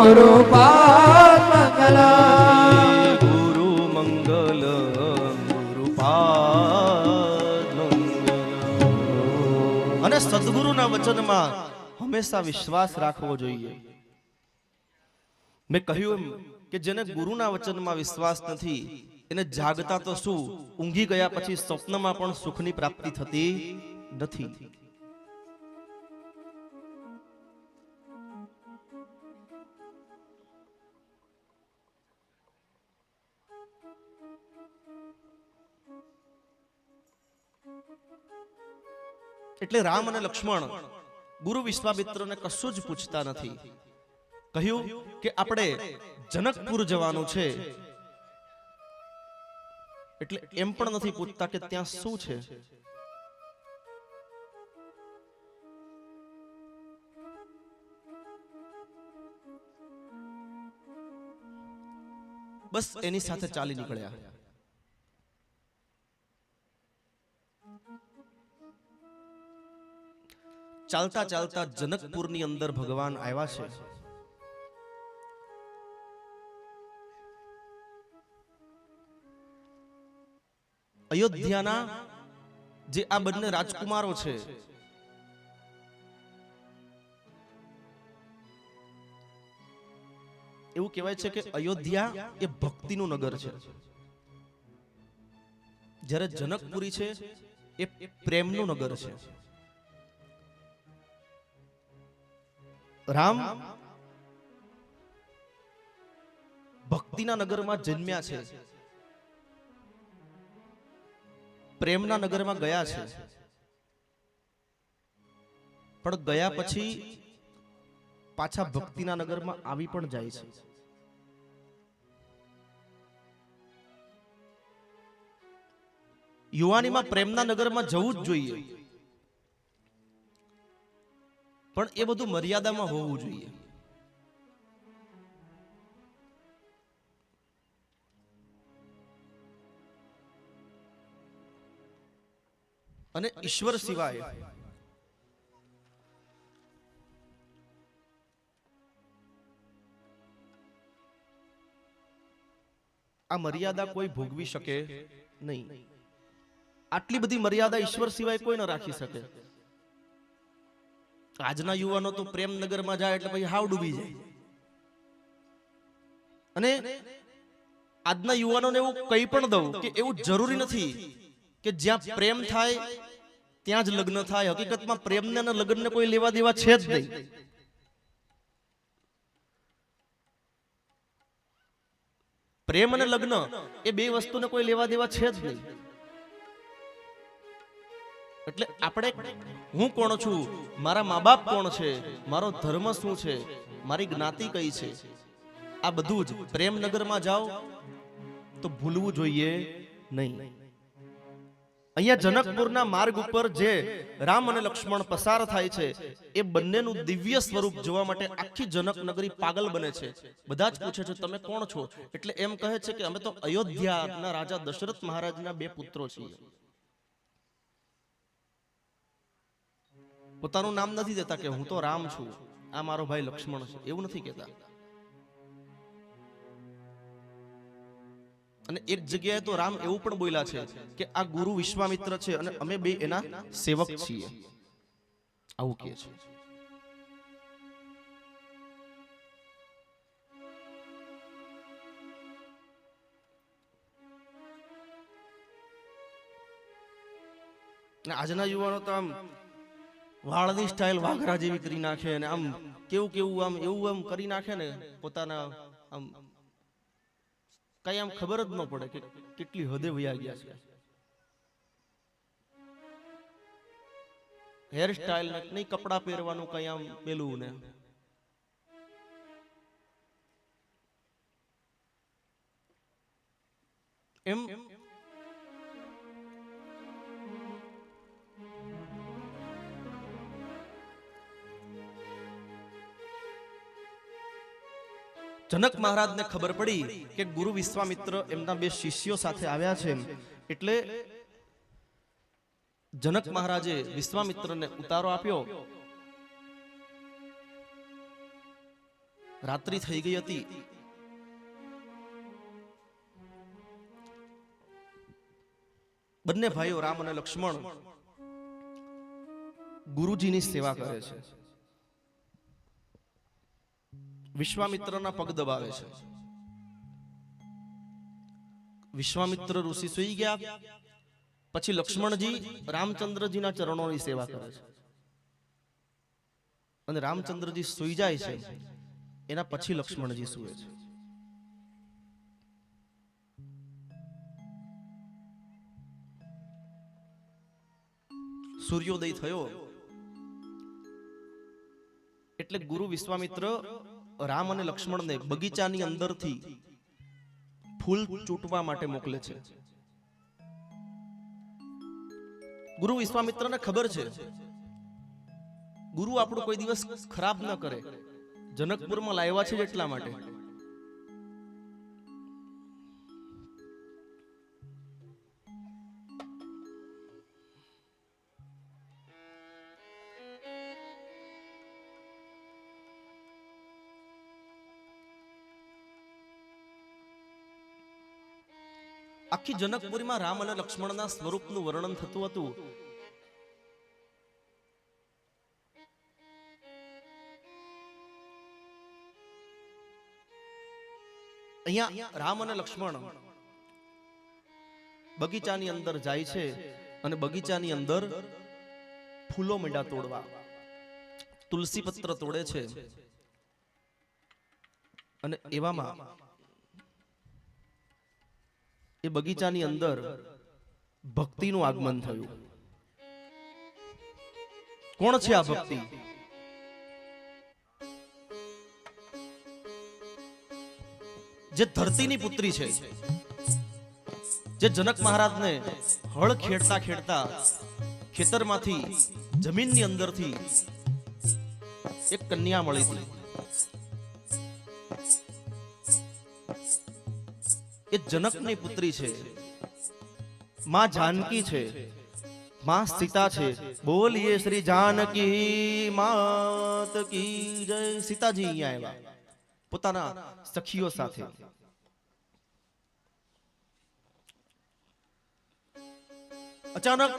ગુરુ પાદ મંગલમ ગુરુ મંગલ ગુરુ પાદ મંગલ. અને સદગુરુના વચનમાં હંમેશા વિશ્વાસ રાખવો જોઈએ. મેં કહ્યું એમ કે જેને ગુરુના વચનમાં વિશ્વાસ નથી એને જાગતા તો શું, ઊંઘી ગયા પછી સ્વપ્નમાં પણ સુખની પ્રાપ્તિ થતી નથી. એટલે રામ અને લક્ષ્મણ ગુરુ વિશ્વામિત્રને કશું જ પૂછતા નથી. કહ્યું કે આપણે જનકપુર જવાનું છે, એટલે એમ પણ નથી પૂછતા કે ત્યાં શું છે. બસ એની સાથે ચાલી નીકળ્યા. ચાલતા ચાલતા જનકપુરની અંદર ભગવાન આવ્યા છે. અયોધ્યાના જે આ બંને રાજકુમારો છે, એવું કહેવાય છે કે અયોધ્યા એ ભક્તિનું નગર છે, જ્યારે જનકપુરી છે એ પ્રેમનું નગર છે. રામ ભક્તિના નગરમાં જન્મ્યા છે, પ્રેમના નગરમાં ગયા છે, પણ ગયા પછી પાછા ભક્તિના નગરમાં આવી પણ જાય છે. યુવાનીમાં પ્રેમના નગરમાં જવું જ જોઈએ, પણ એ બધું મર્યાદામાં હોવું જોઈએ. અને ઈશ્વર સિવાય આ મર્યાદા કોઈ ભોગવી શકે નહીં. આટલી બધી મર્યાદા ઈશ્વર સિવાય કોઈ ન રાખી શકે. આજના યુવાનો તો પ્રેમ નગરમાં જાય એટલે પછી હાવ ડૂબી જાય. અને આજના યુવાનોને એવું કંઈ પણ દઉં કે એવું જરૂરી નથી કે જ્યાં પ્રેમ થાય ત્યાં જ લગ્ન થાય. હકીકતમાં પ્રેમને અને લગ્નને કોઈ લેવા દેવા છે જ નહીં. પ્રેમ અને લગ્ન એ બે વસ્તુને કોઈ લેવા દેવા છે જ નહીં. એટલે આપણે, હું કોણ છું, મારા મા બાપ કોણ છે, મારો ધર્મ શું છે, મારી જ્ઞાતિ કઈ છે, આ બધું જ પ્રેમનગરમાં જાઓ તો ભૂલવું જોઈએ નહીં. અહીંયા જનકપુરના માર્ગ ઉપર જે રામ અને લક્ષ્મણ પસાર થાય છે, એ બંનેનું દિવ્ય સ્વરૂપ જોવા માટે આખી જનક નગરી પાગલ બને છે. બધા જ પૂછે છે તમે કોણ છો? એટલે એમ કહે છે કે અમે તો અયોધ્યાના રાજા દશરથ મહારાજના બે પુત્રો છીએ. પોતાનું નામ નથી દેતા કે હું તો રામ છું, આ મારો ભાઈ લક્ષ્મણ છે, એવું નથી કહેતા. અને એક જગ્યાએ તો રામ એવું પણ બોલ્યા છે કે આ ગુરુ વિશ્વામિત્ર છે અને અમે બે એના સેવક છીએ, આવું કહે છે. આજના યુવાનો તો આમ વાળની સ્ટાઇલ વાઘરા જેવી કરી નાખે અને આમ કેવું કેવું આમ એવું આમ કરી નાખે ને, પોતાના આમ કઈ આમ ખબર જ ન પડે કે કેટલી હદે વયા ગયા છે. હેર સ્ટાઇલ ને નહીં, કપડા પહેરવાનું કઈ આમ પેલું ને એમ. જનક મહારાજને ખબર પડી કે ગુરુ વિશ્વામિત્ર એમના બે શિષ્યો સાથે આવ્યા છે, એટલે જનક મહારાજે વિશ્વામિત્રને ઉતારો આપ્યો. રાત્રિ થઈ ગઈ હતી. બંને ભાઈઓ રામ અને લક્ષ્મણ ગુરુજીની સેવા કરે છે. વિશ્વામિત્રના પગ દબાવે છે. વિશ્વામિત્ર ઋષિ સૂઈ ગયા પછી લક્ષ્મણજી રામચંદ્રજીના ચરણોની સેવા કરે છે. અને રામચંદ્રજી સૂઈ જાય છે એના પછી લક્ષ્મણજી સૂવે છે. સૂર્યોદય થયો એટલે ગુરુ વિશ્વામિત્ર રામ અને લક્ષ્મણને બગીચાની અંદરથી ફૂલ ચૂંટવા માટે મોકલે છે. ગુરુ વિશ્વામિત્રને ખબર છે ગુરુ આપણું કોઈ દિવસ ખરાબ ન કરે, જનકપુરમાં લાવ્યા છે એટલા માટે. આખી જનકપુરીમાં રામ અને લક્ષ્મણના સ્વરૂપનું વર્ણન થતું હતું. અહીંયા રામ અને લક્ષ્મણ બગીચાની અંદર જાય છે અને બગીચાની અંદર ફૂલો મીંડા તોડવા, તુલસી પત્ર તોડે છે. અને એવામાં એ બગીચાની અંદર ભક્તિનું આગમન થયું. કોણ છે આ ભક્તિ? જે ધરતીની પુત્રી છે, જે જનક મહારાજને હળ ખેડતા ખેડતા ખેતરમાંથી જમીનની અંદરથી એક કન્યા મળી હતી. એ જનકની પુત્રી છે, માં જાનકી છે, માં સીતા છે. બોલીએ શ્રી જાનકી માત કી જય. સીતાજી અહીંયા આવ્યા પોતાના સખીઓ સાથે. અચાનક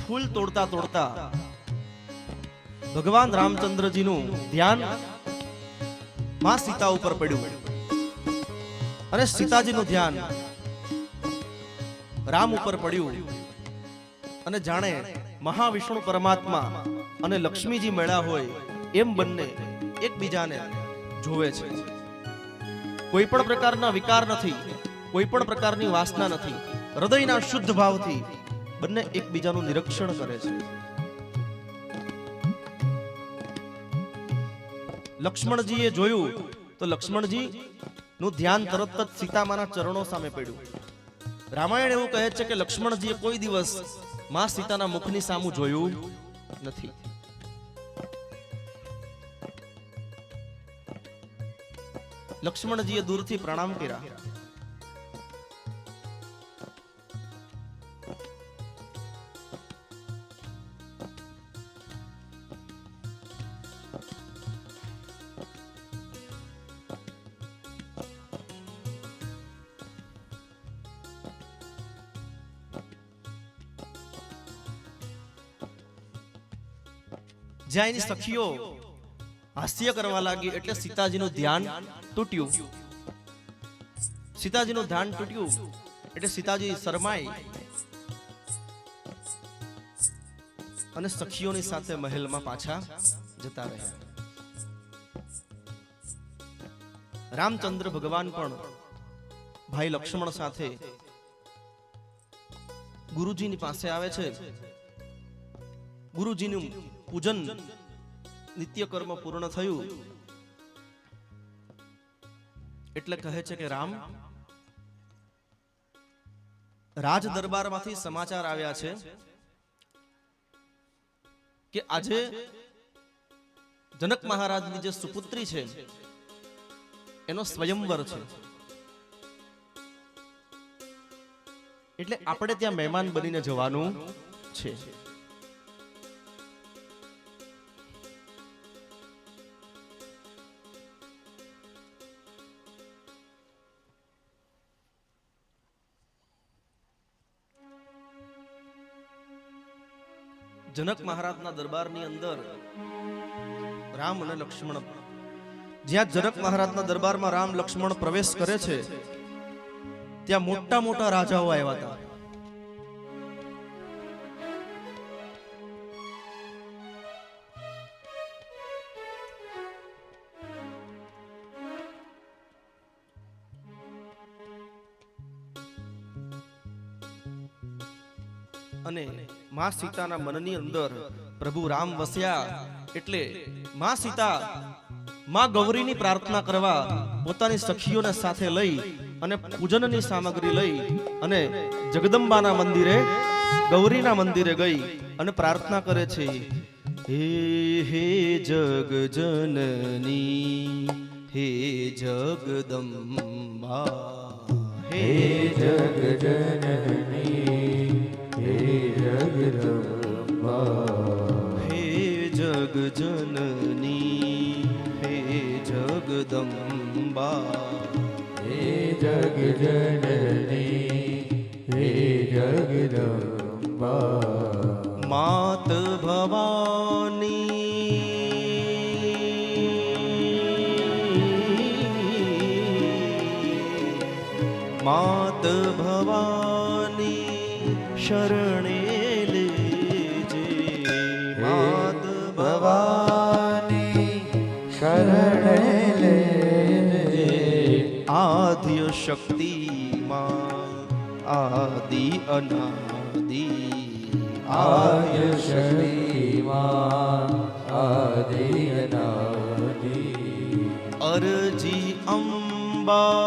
ફૂલ તોડતા તોડતા ભગવાન રામચંદ્રજીનું ધ્યાન માં સીતા ઉપર પડ્યું અને સીતાજીનું ધ્યાન રામ ઉપર પડ્યું. અને જાણે મહાવિષ્ણુ પરમાત્મા અને લક્ષ્મીજી મળ્યા હોય એમ બંને એકબીજાને જોવે છે. કોઈ પણ પ્રકારના વિકાર નથી, કોઈ પણ પ્રકારની વાસના નથી. હૃદયના શુદ્ધ ભાવથી બંને એકબીજાનું નિરીક્ષણ કરે છે. લક્ષ્મણજીએ જોયું તો લક્ષ્મણજી નું ધ્યાન તરત જ સીતામાના ચરણો સામે પડ્યું. રામાયણ એવું કહે છે કે લક્ષ્મણજીએ કોઈ દિવસ માં સીતાના મુખની સામું જોયું નથી. લક્ષ્મણજીએ દૂરથી પ્રણામ કર્યા. જ્યાં એની સખીઓ હાસ્ય કરવા લાગી એટલે સીતાજીનું ધ્યાન તૂટ્યું. સીતાજીનું ધ્યાન તૂટ્યું એટલે સીતાજી શરમાઈ અને સખીઓની સાથે મહેલમાં પાછા જતા રહ્યા. રામચંદ્ર ભગવાન પણ ભાઈ લક્ષ્મણ સાથે ગુરુજીની પાસે આવે છે. ગુરુજીનું પૂજન નિત્ય કર્મ પૂર્ણ થયું એટલે કહે છે કે રામ, રાજ દરબારમાંથી સમાચાર આવ્યા છે કે આજે જનક મહારાજની જે સુપુત્રી છે એનો સ્વયંવર છે, એટલે આપણે ત્યાં મહેમાન બનીને જવાનું છે. જનક મહારાજના દરબારની અંદર રામ અને લક્ષ્મણ, જ્યાં જનક મહારાજના દરબારમાં રામ લક્ષ્મણ પ્રવેશ કરે છે, ત્યાં મોટા મોટા રાજાઓ આવ્યા હતા. અને માં સીતાના મનની અંદર પ્રભુ રામ વસ્યા એટલે માં સીતા માં ગૌરીની પ્રાર્થના કરવા પોતાની સખીઓને સાથે લઈ અને પૂજનની સામગ્રી લઈ અને જગદંબાના મંદિરે, ગૌરીના મંદિરે ગઈ અને પ્રાર્થના કરે છે, હે હે જગ જનની, હે જગદંબા, હે જગ જનની, હે જગદંબા, હે જગ જનની, હે જગદંબા, હે જગ જનની, હે જગદંબા, માત ભવાની, માત ભવાની શરણે લેજે, માત ભવાની શરણે લેજે, આદ્ય શક્તિ માં આદિ અનાદિ, આદ્ય શક્તિમાં આદિ અનાદિ, અરજી અંબા,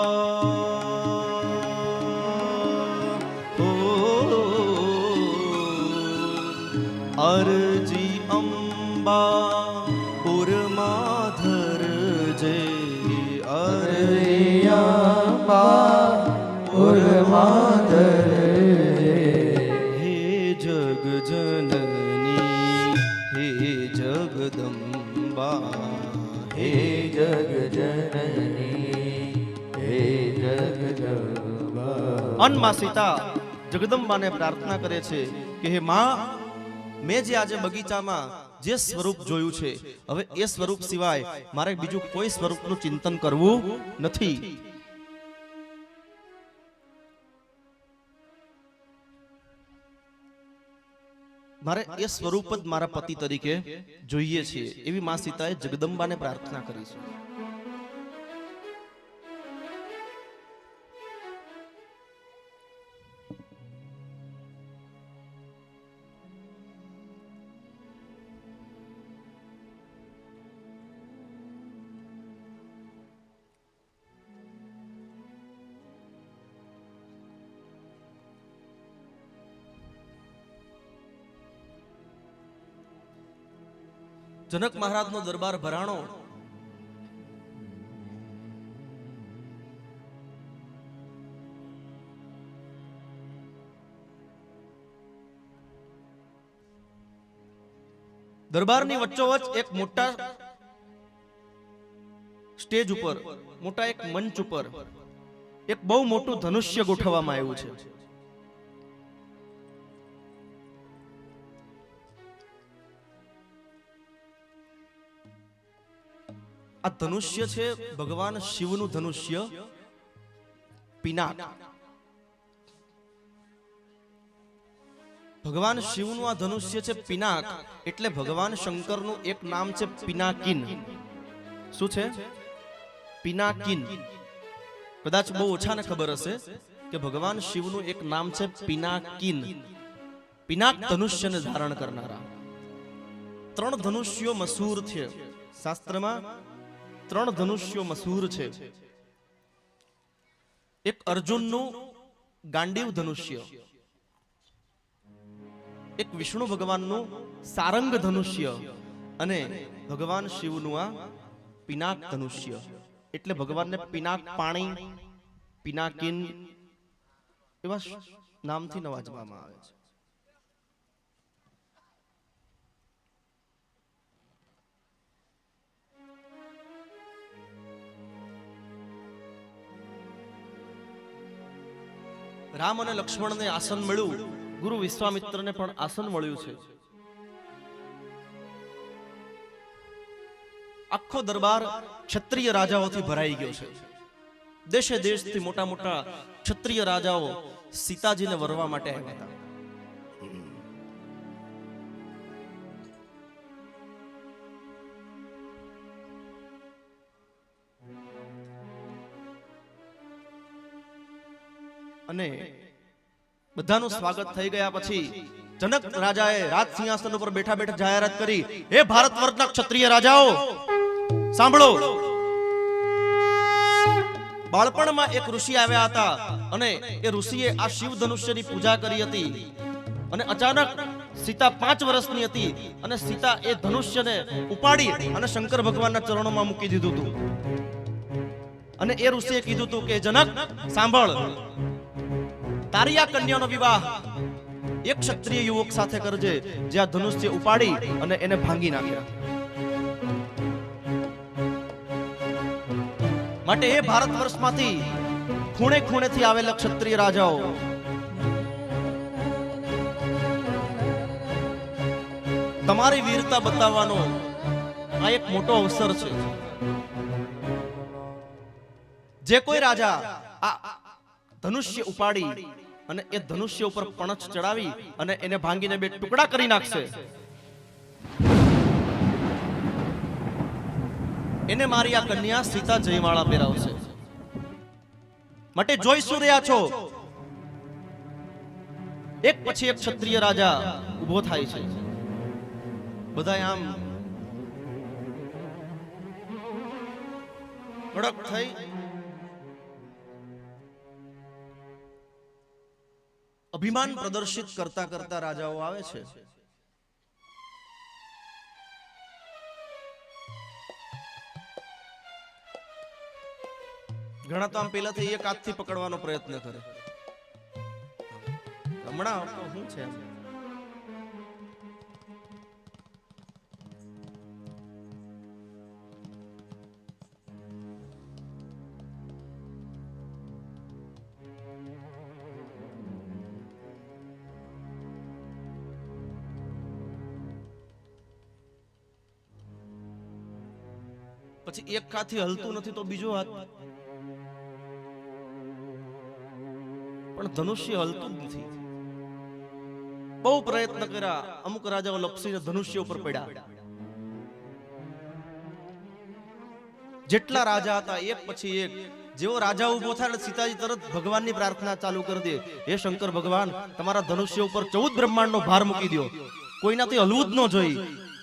અરજી અંબા પુરમાધર જય, અરજી અંબા પુરમાધર જય, હે જગ જનની, હે જગદંબા, હે જગ જનની, હે જગદંબા. અનમાં સીતા જગદંબાને પ્રાર્થના કરે છે કે હે માં, મેં જે આજે બગીચામાં જે સ્વરૂપ જોયું છે, હવે એ સ્વરૂપ સિવાય મારે બીજું કોઈ સ્વરૂપનું ચિંતન કરવું નથી. મારે એ સ્વરૂપ જ મારા પતિ તરીકે જોઈએ છે, એવી માં સીતાએ જગદંબાને પ્રાર્થના કરી છે. જનક મહારાજનો દરબાર ભરાણો. દરબારની વચ્ચોવચ્ચ એક મોટા સ્ટેજ ઉપર, મોટા એક મંચ ઉપર એક બહુ મોટું ધનુષ્ય ગોઠવવામાં આવ્યું છે. આ ધનુષ્ય છે ભગવાન શિવનું ધનુષ્ય પિનાક. ભગવાન શિવનું આ ધનુષ્ય છે પિનાક, એટલે ભગવાન શંકરનું એક નામ છે પિનાકિન. શું છે? પિનાકિન. કદાચ બહુ ઓછાને ખબર હશે કે ભગવાન શિવનું એક નામ છે પિનાકિન, પિનાક ધનુષ્યને ધારણ કરનારા. 3 ધનુષ્યો મશહૂર છે શાસ્ત્રમાં. 3 ધનુષ્યો મશહૂર છે. એક અર્જુનનું ગાંડીવ ધનુષ્ય, એક વિષ્ણુ ભગવાનનું સારંગ ધનુષ્ય અને ભગવાન શિવનું આ પિનાક ધનુષ્ય. એટલે ભગવાનને પિનાક પાણી, પિનાકિન એવા નામથી નવાજવામાં આવે છે. રામ અને લક્ષ્મણને આસન મળ્યું, ગુરુ વિશ્વામિત્રને પણ આસન મળ્યું છે. આખો દરબાર ક્ષત્રિય રાજાઓથી ભરાઈ ગયો છે. દેશે દેશથી મોટા મોટા ક્ષત્રિય રાજાઓ સીતાજીને વરવા માટે આવ્યા હતા. અને બધાનું સ્વાગત થઈ ગયા પછી જનક રાજાએ રાજ સિંહાસન ઉપર બેઠા બેઠા જાહેરાત કરી, હે ભારત વર્ષના ક્ષત્રિય રાજાઓ, સાંભળો. બાળપણમાં એક ઋષિ આવ્યા હતા અને એ ઋષિએ આ શિવ ધનુષ્યની પૂજા કરી હતી. અને અચાનક સીતા 5 વર્ષની હતી અને સીતા એ ધનુષ્યને ઉપાડી અને શંકર ભગવાનના ચરણોમાં મૂકી દીધું હતું. અને એ ઋષિએ કીધું હતું કે જનક સાંભળ, તારી આ કન્યાનો વિવાહ એક ક્ષત્રિય યુવક સાથે કરજે જે આ ધનુષ્ય ઉપાડી અને એને ભાંગી નાખ્યા. માટે એ ભારત વર્ષમાંથી ખૂણે ખૂણેથી આવેલા ક્ષત્રિય રાજાઓ તમારી વીરતા બતાવવાનો આ એક મોટો અવસર છે. જે કોઈ રાજા આ ધનુષ્ય ઉપાડી અને એ ધનુષ્ય ઉપર પણછ ચડાવી અને એને ભાંગીને 2 ટુકડા કરી નાખશે, એને મારી આ કન્યા સીતા જયમાળા પહેરાવશે. માટે જોઈ શું રહ્યા છો, એક પછી એક ક્ષત્રિય રાજા ઉભો થાય છે. બધા આમ કડક થઈ અભિમાન પ્રદર્શિત કરતા કરતા રાજાઓ આવે છે. ઘણા તો આમ પેલાથી એક હાથથી પકડવાનો પ્રયત્ન કરે. હમણાં શું છે, પછી એક હાથથી હલતું નથી તો બીજો હાથ, પણ ધનુષ્ય હલતું જ નથી. બહુ પ્રયત્ન કર્યા, અમુક રાજાઓ લપસીને ધનુષ્ય ઉપર પડ્યા. જેટલા રાજા હતા એક પછી એક, જેવો રાજા ઉભો થાય સીતાજી તરત ભગવાનની પ્રાર્થના ચાલુ કરી દે, હે શંકર ભગવાન, તમારા ધનુષ્ય ઉપર 14 બ્રહ્માંડનો ભાર મૂકી દો, કોઈનાથી હલવું જ ન જોઈ,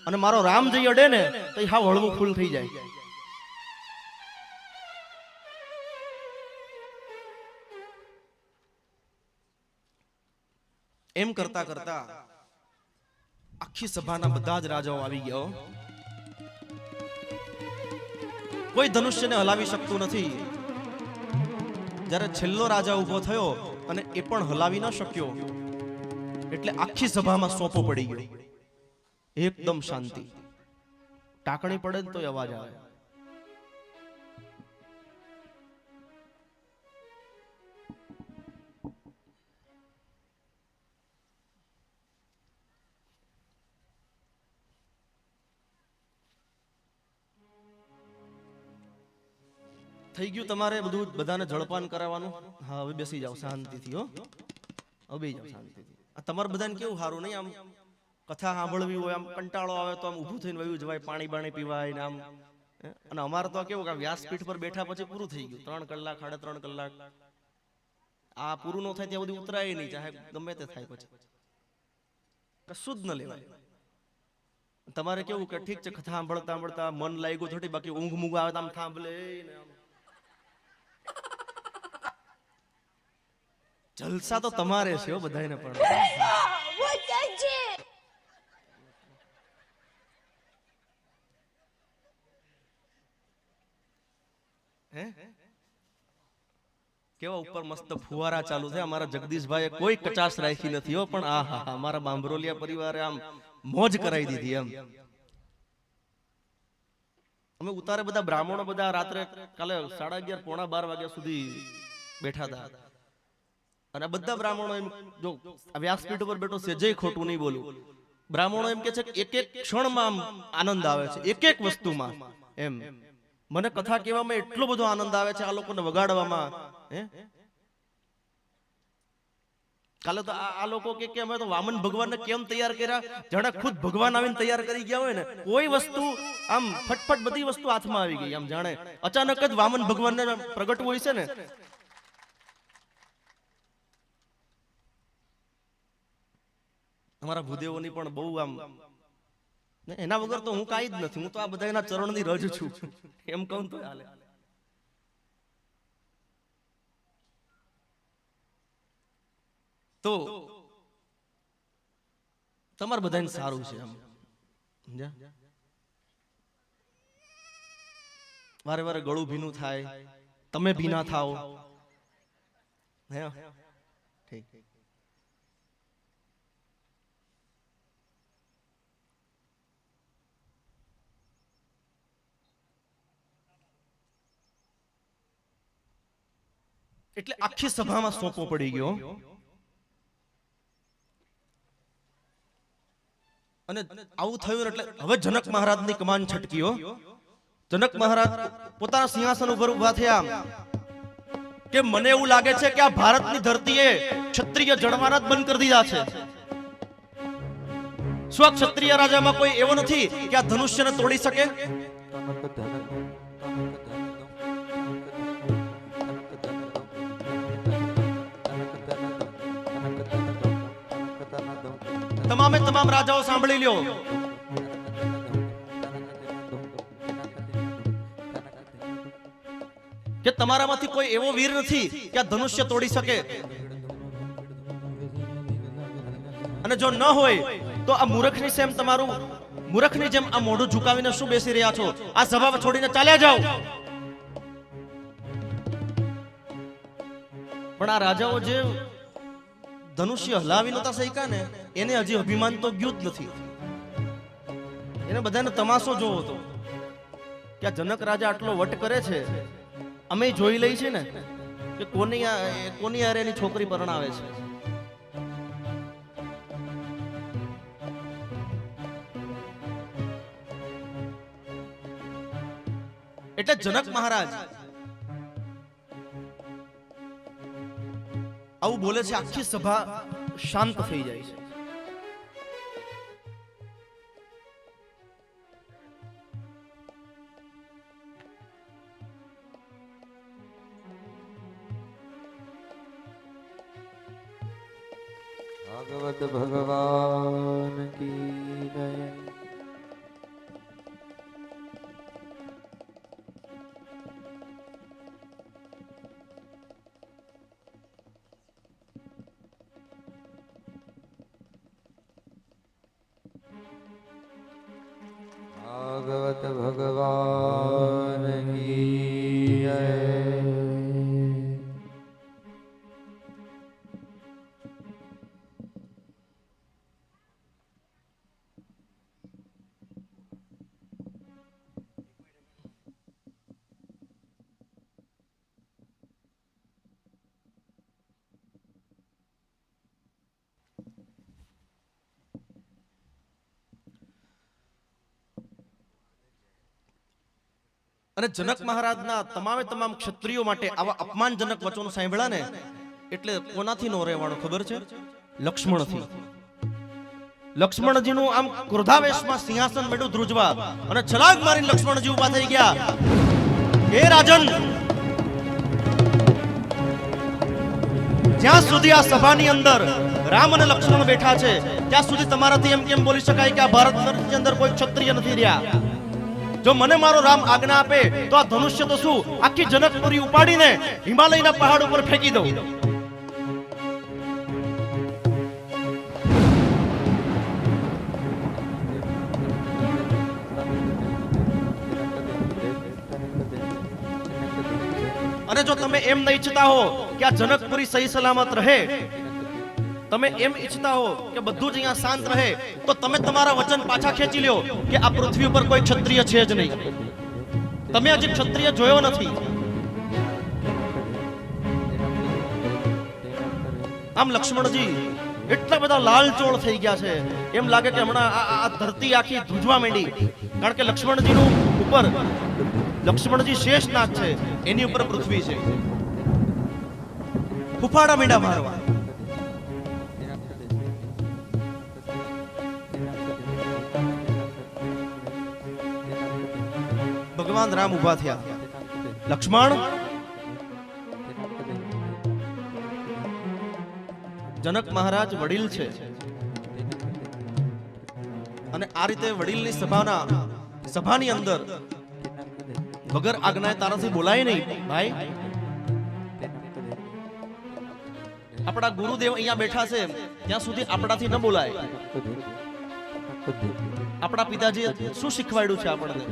અને મારો રામ જઈ અડે ને તો હાવ હળવું ફૂલ થઈ જાય. એમ કરતા કરતા આખી સભાના બધા જ રાજાઓ આવી ગયા. કોઈ ધનુષ્યને હલાવી શકતું નથી. જ્યારે છેલ્લો રાજા ઉભો થયો અને એ પણ હલાવી ન શક્યો, એટલે આખી સભામાં સોંપો પડી ગયો. એકદમ શાંતિ. ટાકણી પડે ને તોય અવાજ આવે. થઈ ગયું તમારે બધું, બધાને જળપાન કરાવવાનું. હા, હવે બેસી જાઓ શાંતિથી. હો, હવે બેસી જાઓ શાંતિથી. આ તમારે બધાને કેવું સારું નહીં, આમ કથા સાંભળવી હોય, આમ કંટાળો આવે તો આમ ઊભું થઈને વયું જવાય, પાણી બાણી પીવાય ને આમ. અને અમારે તો કેવું કે વ્યાસપીઠ પર બેઠા પછી પૂરું થઈ ગયું. 3 કલાક 3.5 કલાક આ પૂરું ન થાય ત્યાં બધું ઉતરાય નહીં, ચાહે ગમે તે થાય. પછી કશું જ ન લેવાય. તમારે કેવું કે ઠીક છે, કથા સાંભળતા સાંભળતા મન લાગ્યું થોડી, બાકી ઊંઘ મૂંઘ આવે તો આમ થાંભલે ને આમ. જલસા તો તમારે છે બધાને. પણ કેવા ઉપર મસ્ત ફુવારા ચાલુ છે. અમારા જગદીશભાઈએ કોઈ કચાશ રાખી નથી. હો, પણ આ હા, અમારા બાંભરોલિયા પરિવારે આમ મોજ કરાવી દીધી. એમ અમે ઉતારે બધા બ્રાહ્મણો બધા રાત્રે કાલે 11:30 પોણા 12 વાગ્યા સુધી બેઠા હતા. અને બધા બ્રાહ્મણો એમ, જો વ્યાસપીઠ ઉપર બેઠો સેજે ખોટું નહીં બોલું, બ્રાહ્મણો એમ કે છે કે એક એક ક્ષણમાં આનંદ આવે છે, એક એક વસ્તુમાં. એમ મને કથા કહેવામાં એટલો બધો આનંદ આવે છે, આ લોકોને વગાડવામાં. હે કાલે તો આ લોકો કે અમે તો વામન ભગવાનને કેમ તૈયાર કર્યા, જાણે ખુદ ભગવાન આવીને તૈયાર કરી ગયા હોય ને. કોઈ વસ્તુ આમ ફટફટ બધી વસ્તુ હાથમાં આવી ગઈ, આમ જાણે અચાનક જ વામન ભગવાનને પ્રગટવું હોય છે ને. અમારા ભૂદેવોની પણ બહુ આમ, એના વગર તો હું કાંઈ જ નથી, હું તો આ બધા એના ચરણની રજ છું એમ કહું તો હાલે. તો તમારે બધાને સારું છે આમ, સમજ્યા? વારે વારે ગળું ભીનું થાય, તમે ભીના થાઓ. હે ઠીક. એટલે આખી સભામાં સોંપો પડી ગયો અને આવું થયું એટલે હવે જનક મહારાજની કમાન છટકીઓ. જનક મહારાજ પોતાના સિંહાસન ઉપર ઉભા થયા કે મને એવું લાગે છે કે આ ભારતની ધરતીએ ક્ષત્રિય જણવાના જ બંધ કરી દીધા છે. શું ક્ષત્રિય રાજામાં કોઈ એવો નથી કે આ ધનુષ્યને તોડી શકે? તમામે તમામ રાજાઓ સાંભળી લ્યો, કે તમારામાંથી કોઈ એવો વીર નથી કે આ ધનુષ્ય તોડી શકે. અને જો ન હોય તો આ મૂર્ખની જેમ તમારું મૂર્ખની જેમ આ મોઢું ઝુકાવીને શું બેસી રહ્યા છો? આ સભા છોડીને ચાલ્યા જાઓ. પણ આ રાજાઓ જે ધનુષ્ય હલાવી નતા શક્યા ને, એને હજી અભિમાન તો ગયું જ નથી. એને બધાને તમાશો જોવો હતો કે આ જનક રાજા આટલો વટ કરે છે, અમે જોઈ લઈ છે ને કે કોની યારે એની છોકરી પરણાવે છે. એટલે જનક મહારાજ આવું બોલે છે, આખી સભા શાંત થઈ જાય છે. ભાગવત ભગવાન કી જય. ભાગવત ભગવાન કી જય. અને જનક મહારાજના તમામે તમામ ક્ષત્રિયો માટે આવા અપમાનજનક વચનો સાંભળ્યા ને એટલે કોનાથી નો રહેવાનું ખબર છે? લક્ષ્મણથી. લક્ષ્મણજીનું આમ ક્રોધાવેશમાં સિંહાસન મેળું ધ્રુજવા અને છલાંગ મારીને લક્ષ્મણજી ઊભા થઈ ગયા. હે રાજન, જ્યાં સુધી આ સભાની અંદર રામ અને લક્ષ્મણ બેઠા છે ત્યાં સુધી તમારાથી એમ કેમ બોલી શકાય કે આ ભારતની અંદર કોઈ ક્ષત્રિય નથી રહ્યા? જો મને મારો રામ આજ્ઞા આપે તો આ ધનુષ્ય તો શું આખી જનકપુરી ઉપાડીને હિમાલયના પહાડ ઉપર ફેંકી દઉં. અને જો તમે એમ ન ઈચ્છતા હો કે આ જનકપુરી સહી સલામત રહે, તમે એમ ઈચ્છતા હો કે બધું જ અહીંયા શાંત રહે, તો તમે તમારા વચન પાછા ખેંચી લ્યો કે આ પૃથ્વી ઉપર કોઈ ક્ષત્રિય છે જ નહીં. તમે હજી ક્ષત્રિય જોયો નથી. આમ લક્ષ્મણજી એટલા બધા લાલચોળ થઈ ગયા છે, એમ લાગે કે હમણાં આ ધરતી આખી ધ્રુજવા માંડી. કારણ કે લક્ષ્મણજીનું ઉપર લક્ષ્મણજી શેષનાગ છે, એની ઉપર પૃથ્વી છે. ફૂફાડા મીંડા મારવા. ભગવાન રામ ઉભા થયા. લક્ષ્મણ, જનક મહારાજ વડીલ છે અને આ રીતે વડીલની સભાની અંદર વગર આજ્ઞાએ તારાથી બોલાય નહીં. ભાઈ, આપણા ગુરુદેવ અહીંયા બેઠા છે ત્યાં સુધી આપણાથી ન બોલાય. આપણા પિતાજીએ શું શીખવાડ્યું છે આપણને?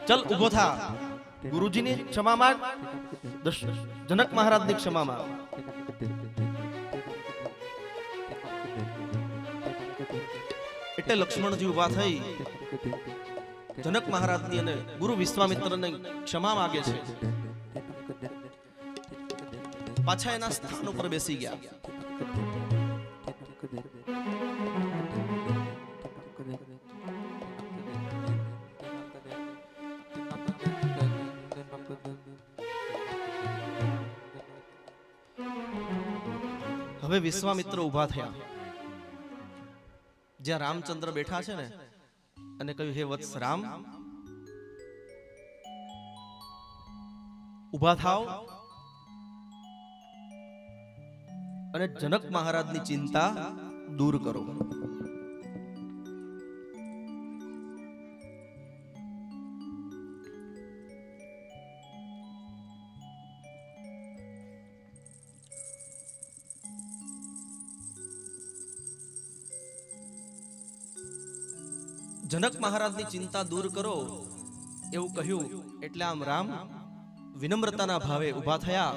ચલ ઉભો થા, ગુરુજીની ક્ષમા માંગ, જનક મહારાજની ક્ષમા માંગ. એટલે લક્ષ્મણજી ઉભા થઈ જનક મહારાજની અને ગુરુ વિશ્વામિત્રની ક્ષમા માંગે છે. પાછા એના સ્થાન ઉપર બેસી ગયા. હવે વિશ્વામિત્ર ઉભા થયા. જ્યાં રામચંદ્ર બેઠા છે ને, અને કહ્યું, હે વત્સ રામ, ઉભા થાવ અને જનક મહારાજની ચિંતા દૂર કરો. જનક મહારાજની ચિંતા દૂર કરો એવું કહ્યું એટલે આમ રામ વિનમ્રતાના ભાવે ઉભા થયા.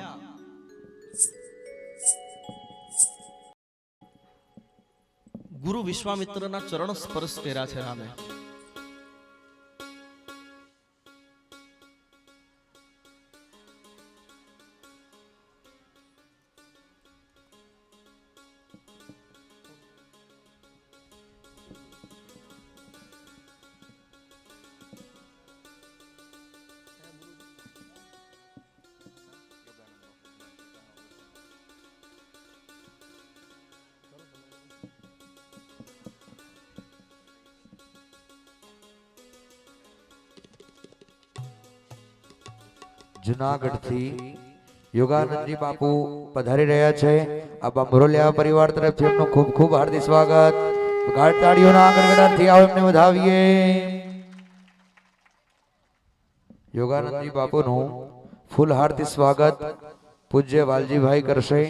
ગુરુ વિશ્વામિત્રના ચરણ સ્પર્શ કર્યા છે રામે. જુનાગઢથી યોગાનંદજી બાપુ પધારી રહ્યા છે. આ બામરોલિયા પરિવાર તરફથી એમનું ખૂબ ખૂબ હાર્દિક સ્વાગત. ગાઢ તાળીઓના ગડગડાટથી આવો એમને વધાવીએ. યોગાનંદજી બાપુનું ફૂલ હાર્દિક સ્વાગત પૂજ્ય વાલજીભાઈ કરશે.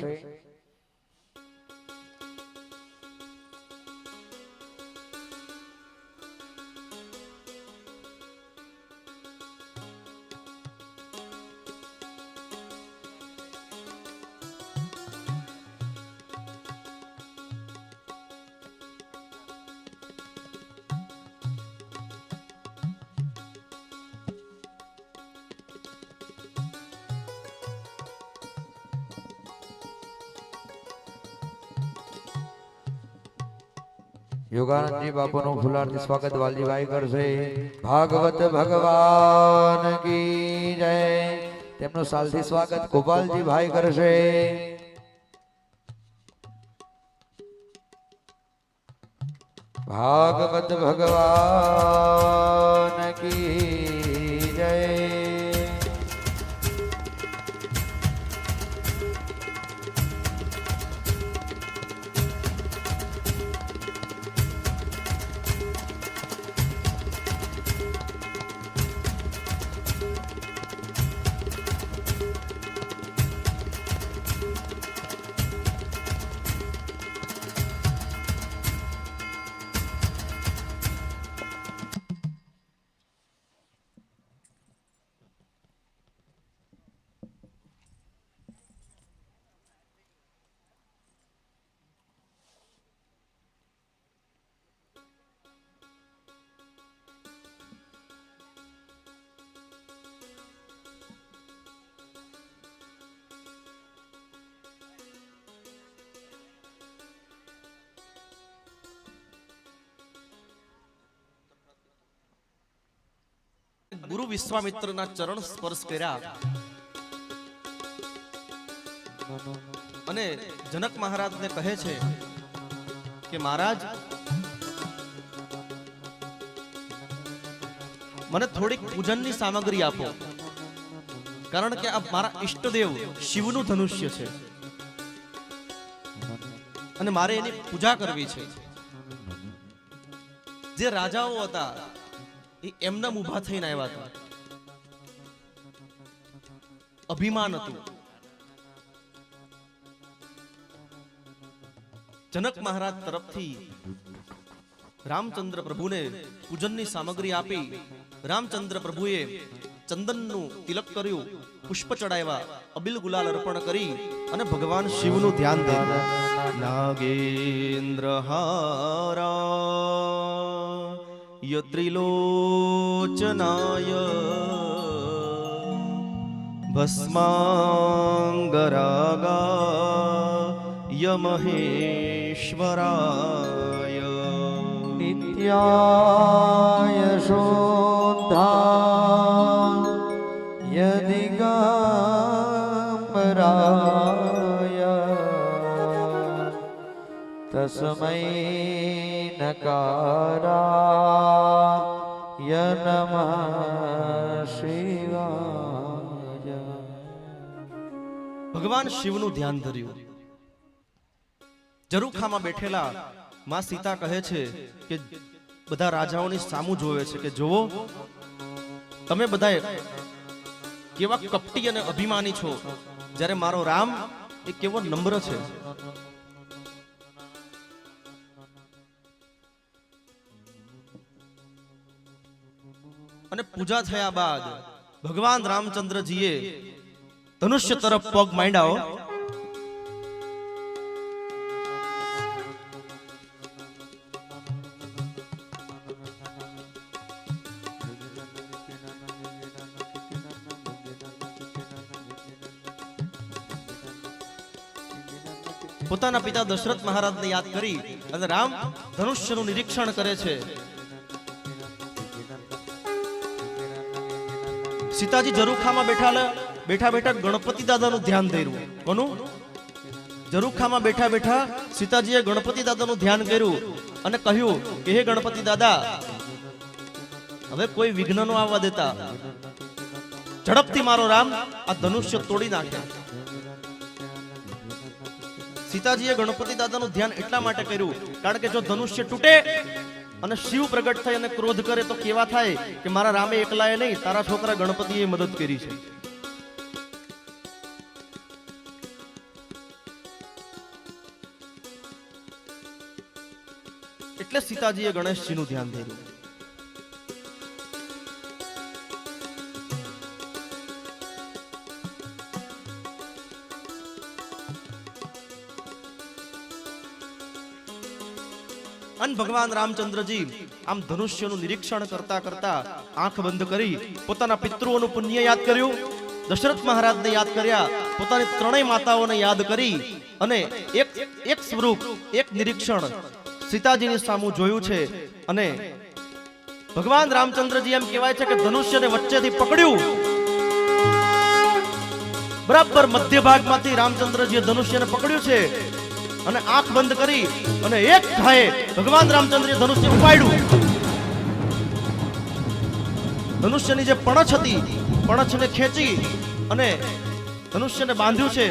યોગાનંદજી બાપુનું ફૂલારથી સ્વાગત વાલજીભાઈ કરશે. ભાગવત ભગવાન કી જય. તેમનું સાલથી સ્વાગત ગોપાલજીભાઈ કરશે. ભાગવત ભગવાન કી જય. ગુરુ વિશ્વામિત્રના ચરણ સ્પર્શ કર્યા અને જનક મહારાજને કહે છે કે મહારાજ મને થોડીક પૂજનની સામગ્રી આપો, કારણ કે આ મારા ઈષ્ટદેવ શિવનું ધનુષ્ય છે અને મારે એની પૂજા કરવી છે. જે રાજાઓ હતા એ એમના ઊભા થઈને આવ્યા હતા, અભિમાન હતું. જનક મહારાજ તરફથી રામચંદ્ર પ્રભુને પૂજનની સામગ્રી આપી. રામચંદ્ર પ્રભુએ ચંદનનું તિલક કર્યું, પુષ્પ ચડાવ્યા, અબિલ ગુલાલ અર્પણ કરી અને ભગવાન શિવનું ધ્યાન ધર્યું. નાગેન્દ્રહારાય ત્રિલોચનાય ભસ્માંગરાગાય મહેશ્વરાય નિત્યાય શુદ્ધાય દિગંબરાય તસ્મૈ નકારાય નમઃ શિવાય. ભગવાન શિવનું ધ્યાન ધર્યું. ઝરૂખામાં બેઠેલા માં સીતા કહે છે કે બધા રાજાઓની સામું જોવે છે કે જોવો તમે બધા કેવા કપટી અને અભિમાની છો, જ્યારે મારો રામ એ કેવો નમ્ર છે. અને પૂજા થયા બાદ ભગવાન રામચંદ્રજીએ ધનુષ્ય તરફ પગ માંડ્યો. પોતાના પિતા દશરથ મહારાજને યાદ કરી અને રામ ધનુષ્યનું નિરીક્ષણ કરે છે. સીતાજી ઝરૂખામાં બેઠા ગણપતિ દાદાનું ધ્યાન ધર્યું. કોનું? ઝરૂખામાં બેઠા સીતાજીએ ગણપતિ દાદાનું ધ્યાન કર્યું અને કહ્યું કે હે ગણપતિ દાદા, હવે કોઈ વિઘ્ન ન આવવા દેતા, ઝડપથી મારો રામ આ ધનુષ્ય તોડી નાખે. સીતાજીએ ગણપતિ દાદાનું ધ્યાન એટલા માટે કર્યું કારણ કે જો ધનુષ્ય તૂટે અને શિવ પ્રગટ થાય અને ક્રોધ કરે તો કેવા થાય કે મારા રામે એકલાએ નહીં, તારા છોકરા ગણપતિએ મદદ કરી છે. એટલે સીતાજીએ ગણેશજીનું ધ્યાન ધર્યું. અને ભગવાન રામચંદ્રજી આમ ધનુષ્યનું નિરીક્ષણ કરતા કરતા આંખ બંધ કરી પોતાના પિતૃઓનું પુણ્ય યાદ કર્યું, દશરથ મહારાજને યાદ કર્યા, પોતાની ત્રણેય માતાઓને યાદ કરી અને એક સ્વરૂપ, એક નિરીક્ષણ સીતાજીની સામું જોયું છે. અને ભગવાન રામચંદ્રજી એમ કહેવાય છે કે ધનુષ્યને વચ્ચેથી પકડ્યું, બરાબર મધ્ય ભાગમાંથી રામચંદ્રજીએ ધનુષ્યને પકડ્યું છે અને આંખ બંધ કરી અને એક ઘાએ ભગવાન રામચંદ્રએ ધનુષ્ય ઉપાડ્યું. ધનુષ્યની જે પણછ હતી, પણછને ખેંચી અને ધનુષ્યને બાંધ્યું છે.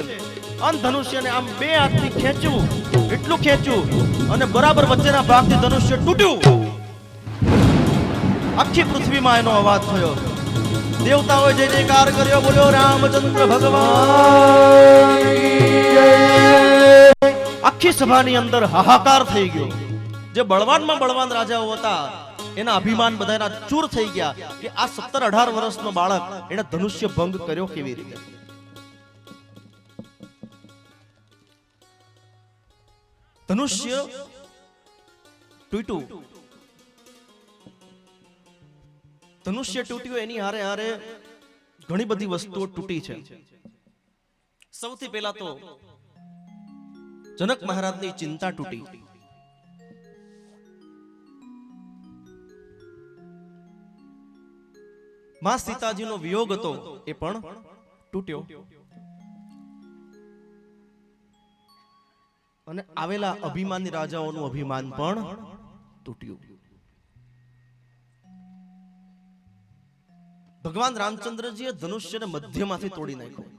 અને ધનુષ્યને આમ બે હાથથી ખેંચ્યું, એટલું ખેંચ્યું અને બરાબર વચ્ચેના ભાગથી ધનુષ્ય તૂટ્યું. આખી પૃથ્વીમાં એનો અવાજ થયો. દેવતાઓએ જય જયકાર કર્યો, બોલ્યો રામચંદ્ર ભગવાન. આખી સભાની અંદર હાહાકાર થઈ ગયો. જે બળવાનમાં બળવાન રાજાઓ હતા એના અભિમાન બધાના ચૂર થઈ ગયા કે આ 17-18 વર્ષનો બાળક એને ધનુષ્ય ભંગ કર્યો કેવી રીતે. ધનુષ્ય તૂટ્યું. ધનુષ્ય તૂટ્યું એની હારે હારે ઘણી બધી વસ્તુઓ તૂટી છે. સૌથી પહેલા તો જનક મહારાજની ચિંતા તૂટી. માં સીતાજીનો વિયોગ હતો એ પણ તૂટ્યો, અને આવેલા અભિમાની રાજાઓનું અભિમાન પણ તૂટ્યું. ભગવાન રામચંદ્રજીએ ધનુષ્યને મધ્યમાંથી તોડી નાખ્યું.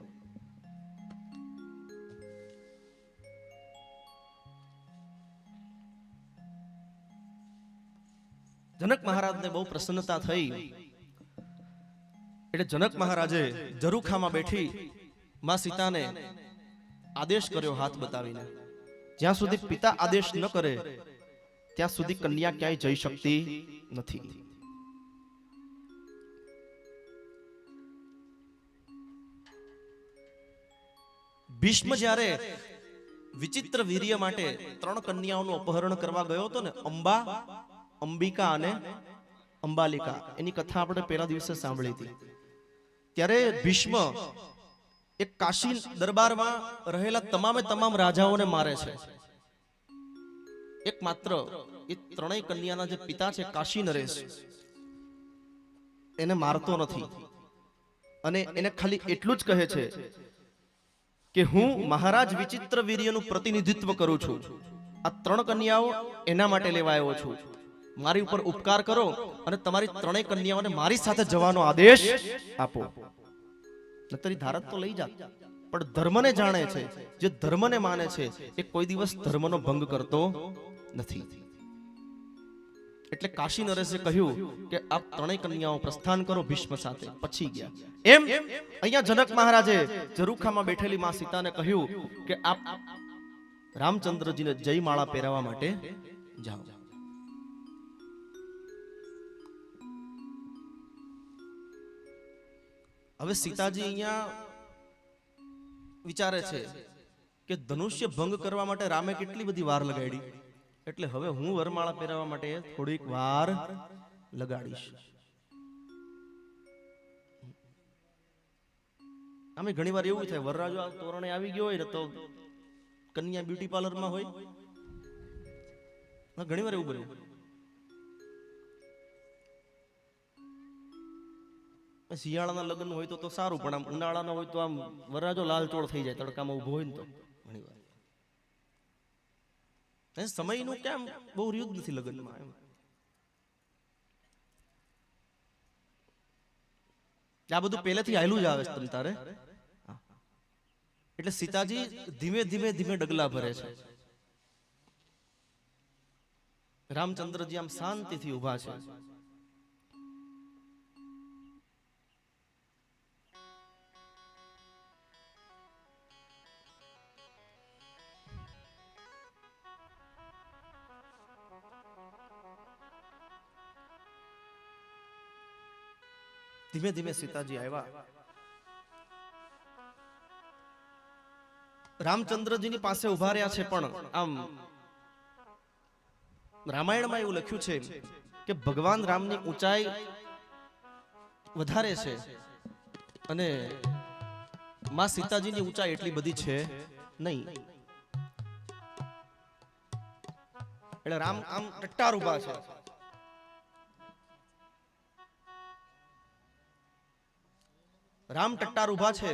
જનક મહારાજને બહુ પ્રસન્નતા થઈ એટલે જનક મહારાજે ઝરૂખામાં બેઠી માં સીતાને આદેશ કર્યો હાથ બતાવીને, જ્યાં સુધી પિતા આદેશ ન કરે ત્યાં સુધી કન્યા ક્યાંય જઈ શકતી નથી. ભીષ્મ જ્યારે વિચિત્ર વીર્ય માટે 3 કન્યાઓનું અપહરણ કરવા ગયો હતો ને, અંબા, અંબિકા અને અંબાલિકા, એની કથા આપણે પહેલા દિવસે સાંભળી હતી. ત્યારે ભીષ્મ એક કાશી દરબારમાં રહેલા તમામ રાજાઓને મારે છે. એક માત્ર એ 3 કન્યાના જે પિતા છે કાશી નરેશ, એને મારતો નથી, અને એને ખાલી એટલું જ કહે છે કે હું મહારાજ વિચિત્ર વીર્યનું પ્રતિનિધિત્વ કરું છું. આ 3 કન્યાઓ એના માટે લેવા આવ્યો છું. મારી ઉપર ઉપકાર કરો અને તમારી 3 કન્યાઓને મારી સાથે જવાનો આદેશ આપો. નતરી ધારત તો લઈ જાત, પણ ધર્મને જાણે છે, જે ધર્મને માને છે એ કોઈ દિવસ ધર્મનો ભંગ કરતો નથી. એટલે કાશી નરેશે કહ્યું કે આપ 3 કન્યાઓ પ્રસ્થાન કરો ભીષ્મ સાથે. પછી ગયા. એમ અહીંયા જનક મહારાજે ઝરૂખામાં બેઠેલી માં સીતાને કહ્યું કે આપ રામચંદ્રજીને જયમાળા પહેરાવવા માટે જાઓ. હવે સીતાજી અહીંયા વિચારે છે કે ધનુષ્ય ભંગ કરવા માટે રામે કેટલી બધી વાર લગાડી, એટલે હવે હું વરમાળા પહેરાવવા માટે થોડીક વાર લગાડીશ. આમે ઘણી વાર એવું થાય, વરરાજો આ તોરણે આવી ગયો હોય ને તો કન્યા બ્યુટી પાર્લરમાં હોય. ઘણી વાર એવું બન્યું. શિયાળાના લગ્ન હોય તો સારું, પણ આમ ઉનાળાના હોય તો આમ વરરાજો લાલચોળ થઈ જાય તડકામાં ઉભો હોય ને તો. ઘણી વાર સમયનું કેમ બહુ રહ્યું જ નથી લગ્નમાં. આ બધું પહેલેથી આયલું જ આવે છે તમ તારે. એટલે સીતાજી ધીમે ધીમે ડગલા ભરે છે. રામચંદ્રજી આમ શાંતિથી ઊભા છે. ધીમે ધીમે સીતાજી આવ્યા. રામચંદ્રજીની પાસે ઉભા રહ્યા છે, પણ આમ રામાયણમાં એવું લખ્યું છે કે ભગવાન રામની ઊંચાઈ વધારે છે અને માં સીતાજીની ઊંચાઈ એટલી બધી છે નહીં. એટલે રામ આમ ટટ્ટાર ઉભા છે. રામ ટટ્ટાર ઉભા છે.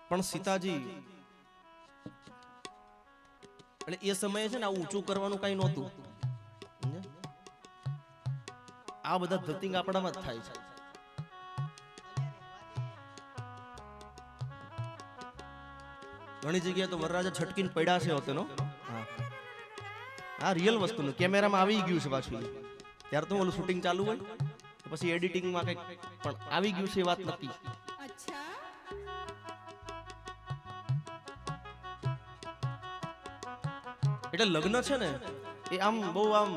પણ સીતાજી, એટલે એ સમયે છે ને આવું ઊંચું કરવાનું કઈ નહોતું. આ બધા ધતિંગ આપણામાં જ થાય છે. ઘણી જગ્યાએ તો વરરાજા છટકીને પડ્યા છે હોતેનો. આ રિયલ વસ્તુનું કેમેરામાં આવી ગયું છે પાછું. ત્યારે તો ઓલું શૂટિંગ ચાલુ હોય પછી એડિટિંગમાં કઈક પણ આવી ગયું છે એ વાત નક્કી. એટલે લગ્ન છે ને એ આમ બહુ આમ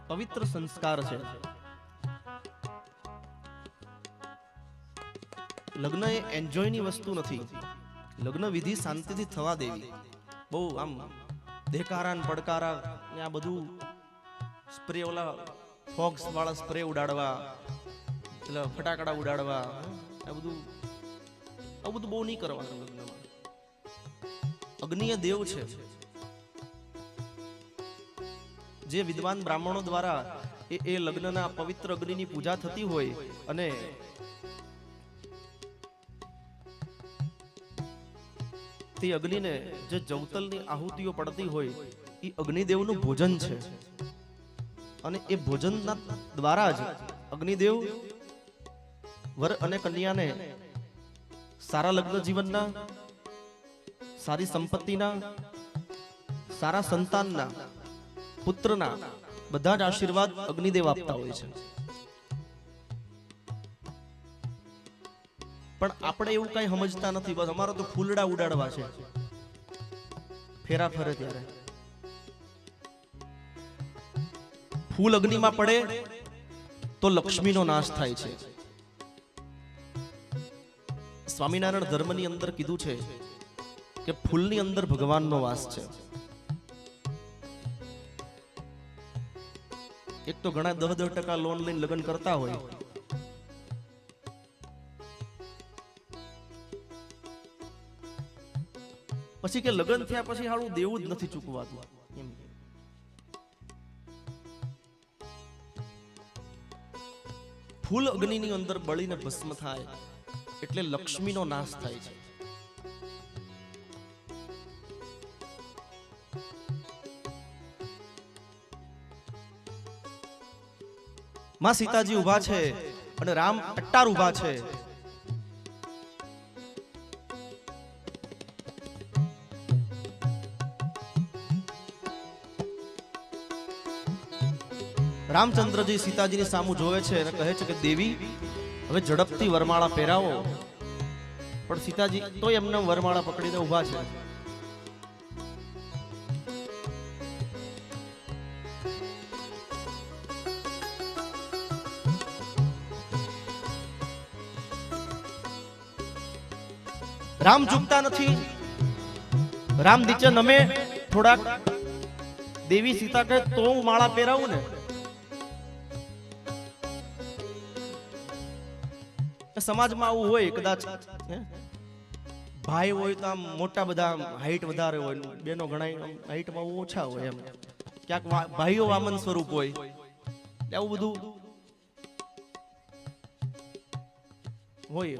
પવિત્ર સંસ્કાર છે. લગ્ન એ એન્જોયની વસ્તુ નથી. લગ્ન વિધિ શાંતિથી થવા દેવી. બહુ આમ દેકારા ને પડકારા ને આ બધું સ્પ્રે, ઓલા ફોક્સ વાળા સ્પ્રે ઉડાડવા, એટલે ફટાકડા ઉડાડવા, આ બધું બહુ નહીં કરવાનું લગ્નમાં. અગ્નિ એ દેવ છે. જે વિદ્વાન બ્રાહ્મણો દ્વારા એ લગ્નના પવિત્ર અગ્નિની પૂજા થતી હોય અને તે અગ્નિને જે જવતલની આહુતિઓ પડતી હોય એ અગ્નિદેવનું ભોજન છે અને એ ભોજનના દ્વારા જ અગ્નિદેવ વર અને કન્યાને સારા લગ્ન જીવનના, સારી સંપત્તિના, સારા સંતાનના, પુત્રના બધા જ આશીર્વાદ અગ્નિદેવ આપતા હોય છે. પણ આપણે એવું કઈ સમજતા નથી. બસ અમારો તો ફૂલડા ઉડાડવા છે ફેરા ફરે ત્યારે. ફૂલ અગ્નિમાં પડે તો લક્ષ્મીનો નાશ થાય છે. સ્વામિનારાયણ ધર્મની અંદર કીધું છે કે ફૂલની અંદર ભગવાનનો વાસ છે. એક તો ઘણા 10% લોન લઈને લગ્ન કરતા હોય, પછી કે લગ્ન થયા પછી હાળું દેવું જ નથી ચૂકવાતું એમ. ફૂલ અગ્નિની અંદર બળીને ભસ્મ થાય એટલે લક્ષ્મીનો નાશ થાય છે. માં સીતાજી ઉભા છે અને રામ અટ્ટાર ઉભા છે. રામચંદ્રજી સીતાજીની સામું જોવે છે અને કહે છે કે દેવી હવે ઝડપથી વરમાળા પહેરાવો. પણ સીતાજી તો એમને વરમાળા પકડીને ઉભા છે. રામ ઝૂકતા નથી. રામ નીચે નમે થોડાક. દેવી સીતા કહે તો હું માળા પહેરાવું ને. સમાજમાં આવું હોય કદાચ, ભાઈ હોય તો આમ મોટા બધા હાઈટ વધારે હોય, બેનો ઘણા હાઈટમાં ઓછા હોય એમ. ક્યાંક ભાઈઓ વામન સ્વરૂપ હોય, આવું બધું હોય.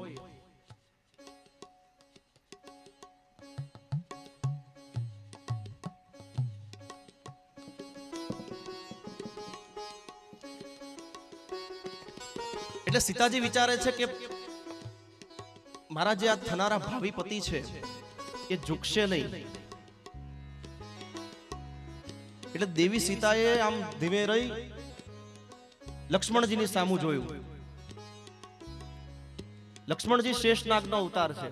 એટલે સીતાજી વિચારે છે કે મારા જે આ થનારા ભાવિ પતિ છે એ ઝૂકશે નહીં. એટલે દેવી સીતાએ આમ ધીમે રહી લક્ષ્મણજીની સામું જોયું. લક્ષ્મણજી શેષનાગનો અવતાર છે.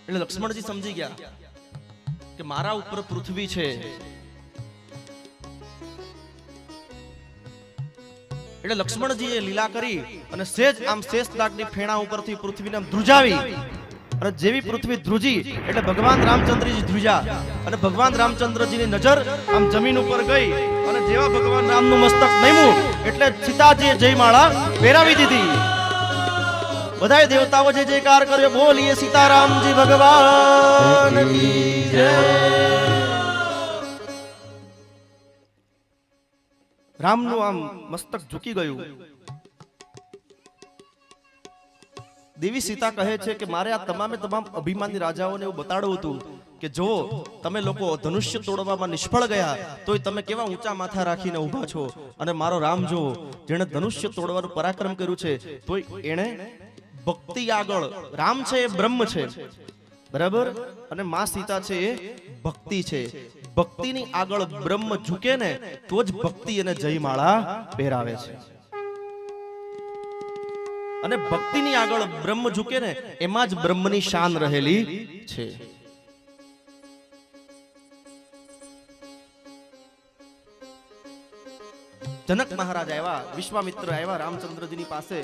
એટલે લક્ષ્મણજી સમજી ગયા કે મારા ઉપર પૃથ્વી છે. એટલે લક્ષ્મણજીએ લીલા કરી અને સેજ આમ શેષનાગની ફેણા ઉપરથી પૃથ્વીને ધ્રુજાવી. અને જેવી પૃથ્વી ધ્રુજી એટલે ભગવાન રામચંદ્રજી ધ્રુજા અને ભગવાન રામચંદ્રજીની નજર આમ જમીન ઉપર ગઈ અને જેવા ભગવાન રામનું મસ્તક નમ્યું એટલે સીતાજીએ જયમાળા પહેરાવી દીધી. બધાય દેવતાઓ જે જયકાર કર્યો, બોલીએ સીતારામજી ભગવાન કી જય. રામનું આમ મસ્તક ઝૂકી ગયું. દેવી સીતા કહે છે કે મારે આ તમામે તમામ અભિમાની રાજાઓને એવું બતાડવું હતું કે જો તમે લોકો ધનુષ્ય તોડવામાં નિષ્ફળ ગયા તોય તમે કેવા ઊંચા માથા રાખીને ઊભા છો. અને મારો રામ જો જેણે ધનુષ્ય તોડવાનું પરાક્રમ કર્યું છે તોય એણે ભક્તિ આગળ, રામ છે એ બ્રહ્મ છે બરાબર, અને માં સીતા છે એ ભક્તિ છે. ભક્તિની આગળ બ્રહ્મ ઝૂકે ને તો જ ભક્તિ અને જયમાળા પહેરાવે છે. અને ભક્તિની આગળ બ્રહ્મ ઝૂકે ને એમાં જ બ્રહ્મની શાન રહેલી છે. જનક મહારાજ આવ્યા, વિશ્વામિત્ર આવ્યા રામચંદ્રજીની પાસે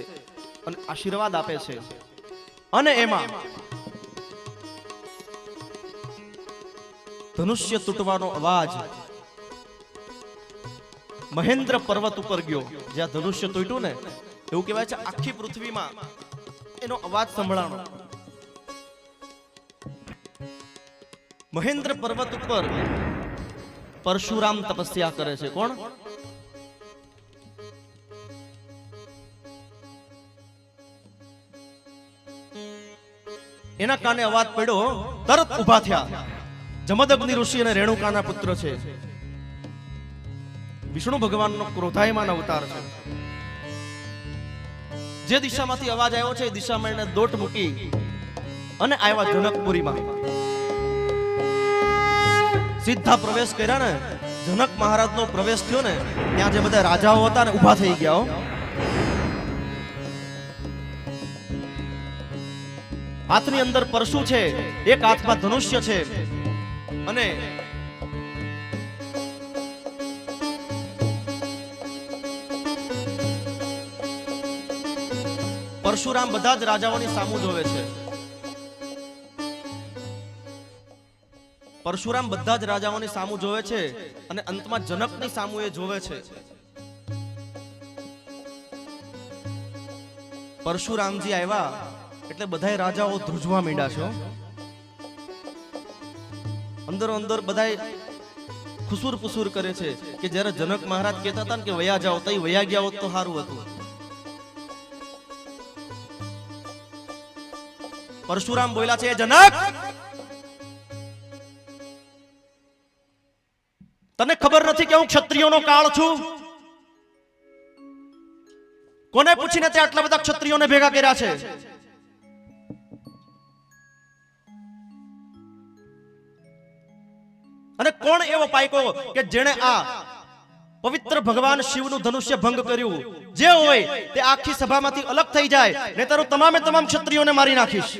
અને આશીર્વાદ આપે છે. અને એમાં ધનુષ્ય તૂટવાનો અવાજ મહેન્દ્ર પર્વત ઉપર ગયો. જ્યાં ધનુષ્ય તૂટ્યું ને એવું કહેવાય છે આખી પૃથ્વીમાં એનો અવાજ સંભળાણો. મહેન્દ્ર પર્વત ઉપર પરશુરામ તપસ્યા કરે છે. કોણ? એના કાને અવાજ પડ્યો, તરત ઊભા થયા. જમદગ્નિ ઋષિ અને રેણુકાના પુત્ર છે. વિષ્ણુ ભગવાનનો ક્રોધાયમાન અવતાર છે. જે દિશામાંથી અવાજ આવ્યો છે એ દિશામાં એને દોટ મૂકી અને આવ્યા જનકપુરીમાં. સીધા પ્રવેશ કર્યા ને, જનક મહારાજનો પ્રવેશ થયો ને, ત્યાં જે બધા રાજાઓ હતા ને ઊભા થઈ ગયા. હાથની અંદર પરશુ છે, એક હાથમાં ધનુષ્ય છે અને પરશુરામ બધા જ રાજાઓની સામું જોવે છે. પરશુરામ બધા જ રાજાઓની સામું જોવે છે અને અંતમાં જનકની સામું એ જોવે છે. પરશુરામજી આવ્યા એટલે બધાય રાજાઓ ધ્રુજવા માંડ્યા છે. અંદરો અંદર બધાય ખુસુર પુસુર કરે છે કે જ્યારે જનક મહારાજ કહેતા હતા ને કે વયા જાઓ, તઈ વયા ગયા હોત તો સારું હતું. પરશુરામ બોલ્યા છે, જનક, તને ખબર નથી કે હું ક્ષત્રિયોનો કાળ છું? કોને પૂછીને તે આટલા બધા ક્ષત્રિયોને ભેગા કર્યા છે? અને કોણ એવો પાયકો કે જેણે આ પવિત્ર ભગવાન શિવનું ધનુષ્ય ભંગ કર્યું? જે હોય તે આખી સભામાંથી અલગ થઈ જાય, નહીંતર હું તમામે તમામ ક્ષત્રિયોને મારી નાખીશ.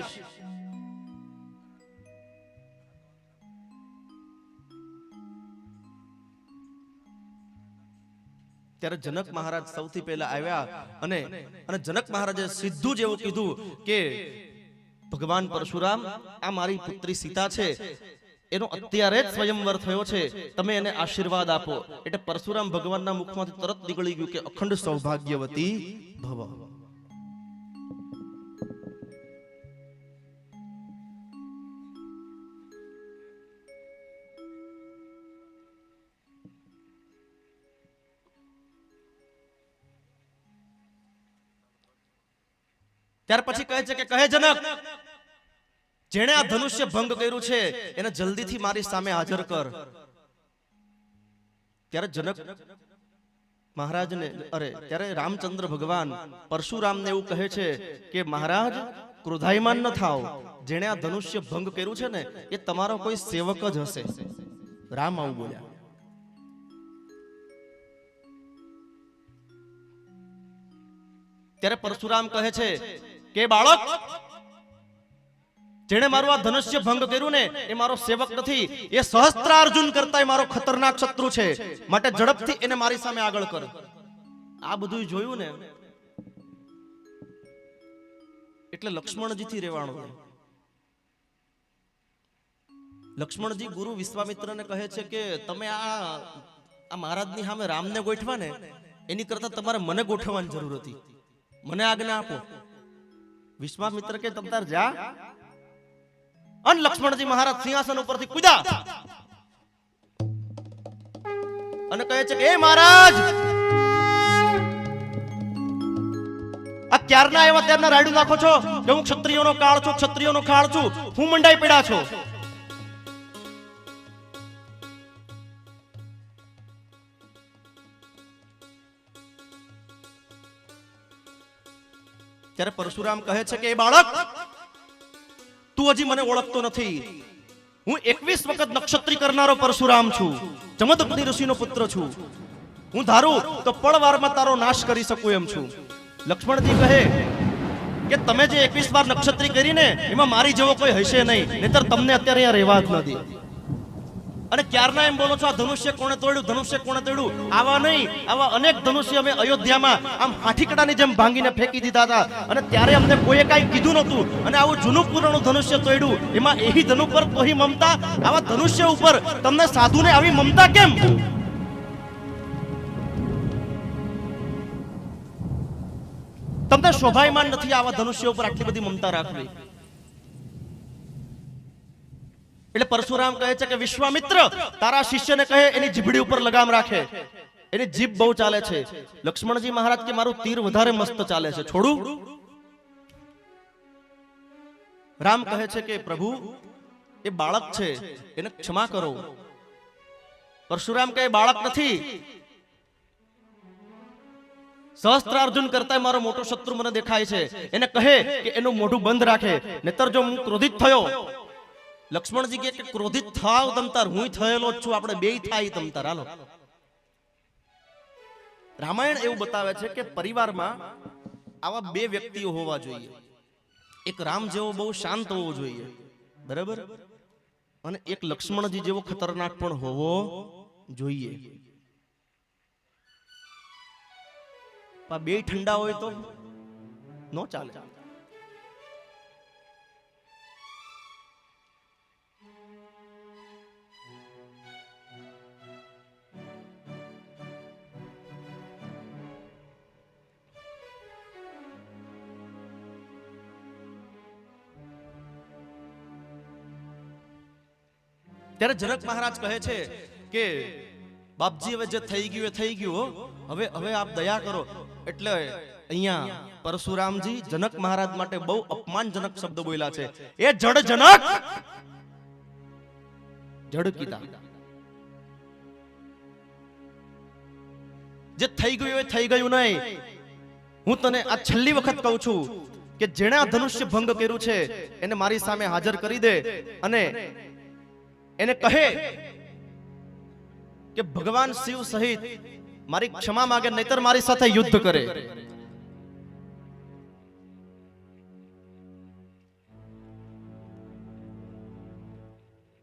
ત્યારે જનક મહારાજ સૌથી પહેલા આવ્યા અને જનક મહારાજે સીધું જ એવું કીધું કે ભગવાન પરશુરામ, આ મારી પુત્રી સીતા છે, એનો અત્યારે જ સ્વયંવર થયો છે, તમે એને આશીર્વાદ આપો. એટલે પરશુરામ ભગવાનના મુખમાંથી તરત નીકળી ગયું કે અખંડ સૌભાગ્યવતી ભવ. ત્યાર પછી કહે છે કે કહે જનક, જેણે આ ધનુષ્ય ભંગ કર્યું છે એને જલ્દીથી મારી સામે હાજર કર. ત્યારે જનક મહારાજને ત્યારે રામચંદ્ર ભગવાન પરશુરામને એવું કહે છે કે મહારાજ, ક્રોધાયમાન ન થાઓ. જેણે આ ધનુષ્ય ભંગ કર્યું છે ને એ તમારો કોઈ સેવક જ હશે. રામ આવું બોલ્યા. ત્યારે પરશુરામ કહે છે કે બાળક, જેણે મારું આ ધનુષ્ય ભંગ કર્યું ને એ મારો સેવક નથી, એ સહસ્ત્રાર્જુન કરતા મારો ખતરનાક શત્રુ છે. માટે ઝડપથી એને મારી સામે આગળ કર. આ બધું જોયું ને એટલે લક્ષ્મણજી થી રહેવાનું. લક્ષ્મણજી ગુરુ વિશ્વામિત્રને કહે છે કે તમે આ મહારાજની સામે રામને ગોઠવા ને એની કરતા તમારે મને ગોઠવવાની જરૂર હતી. મને આજ્ઞા આપો. વિશ્વામિત્ર કે તમ તાર જા. અને લક્ષ્મણજી મહારાજ સિંહાસન ઉપરથી કૂદ્યા અને કહે છે કે એ મહારાજ, આ ક્યારના એવા ત્યારના રાયડું નાખો છો કે હું ક્ષત્રિયોનો કાળ છું, ક્ષત્રિયોનો કાળ છું, હું મંડાઈ પડ્યા છો. ત્યારે પરશુરામ કહે છે કે એ બાળક, તું હજી મને ઓળખતો નથી. હું 21 વખત નક્ષત્રી કરનારો પરશુરામ છું, જમદગ્નિ ઋષિનો પુત્ર છું. હું ધારું તો પળવારમાં તારો નાશ કરી શકું એમ છું. લક્ષ્મણજી કહે કે તમે જે 21 વાર નક્ષત્રી કરીને એમાં મારી જેવો કોઈ હશે નહીં, નહીતર તમને અત્યારે અહીંયા રહેવા જ ન દે. અને ક્યારના એમ બોલો છો આ ધનુષ્ય કોણે તોડ્યું, ધનુષ્ય કોણે તોડ્યું? આવા નહીં, આવા અનેક ધનુષ્ય અમે અયોધ્યામાં આમ હાથીકડાની જેમ ભાંગીને ફેંકી દીધા હતા. અને ત્યારે અમને કોઈએ કાંઈ કીધું નહોતું. અને આવું જૂનું પુરાણું ધનુષ્ય તોડ્યું, એમાં એહી ધનુ પર તોહી મમતા. આવા ધનુષ્ય ઉપર તમને સાધુને આવી મમતા કેમ? તમને શોભાયમાન નથી આવા ધનુષ્ય ઉપર આટલી બધી મમતા રાખવી. એટલે પરશુરામ કહે છે કે વિશ્વામિત્ર તારા શિષ્યને કહે એની જીભડી ઉપર લગામ રાખે, એની જીભ બહુ ચાલે છે. લક્ષ્મણજી મહારાજ કે મારું તીર વધારે મસ્ત ચાલે છે, છોડું? રામ કહે છે કે પ્રભુ એ બાળક છે, એને ક્ષમા કરો. પરશુરામ કહે બાળક નથી, સહસ્ત્રાર્જુન કરતા મારો મોટો શત્રુ મને દેખાય છે. એને કહે કે એનું મોઢું બંધ રાખે, નહીતર જો હું ક્રોધિત થયો. લક્ષ્મણજી કહે કે ક્રોધિત થાવ તમતાર, હું થયેલો જ છું, આપણે બેય થાય તમતાર, હાલો. રામાયણ એવું બતાવે છે કે પરિવારમાં આવા બે વ્યક્તિઓ હોવા જોઈએ. એક રામ જેવો બહુ શાંત હોવો જોઈએ, બરાબર, અને એક લક્ષ્મણજી જેવો ખતરનાક પણ હોવો જોઈએ. બે ઠંડા હોય તો નો ચાલે. ત્યારે જનક મહારાજ કહે છે કે બાપજી હવે જે થઈ ગયું એ થઈ ગયું, હવે હવે આપ દયા કરો. એટલે અહીંયા પરશુરામજી જનક મહારાજ માટે બહુ અપમાનજનક શબ્દ બોલ્યા છે. એ જડ જનક, જડ કીધા. જે થઈ ગયું એ થઈ ગયું નહીં. હું તને આ છેલ્લી વખત કહું છું કે જેણે આ ધનુષ્ય ભંગ કર્યું છે એને મારી સામે હાજર કરી દે અને એને કહે કે ભગવાન શિવ સહિત મારી ક્ષમા માંગે, નહીતર મારી સાથે યુદ્ધ કરે.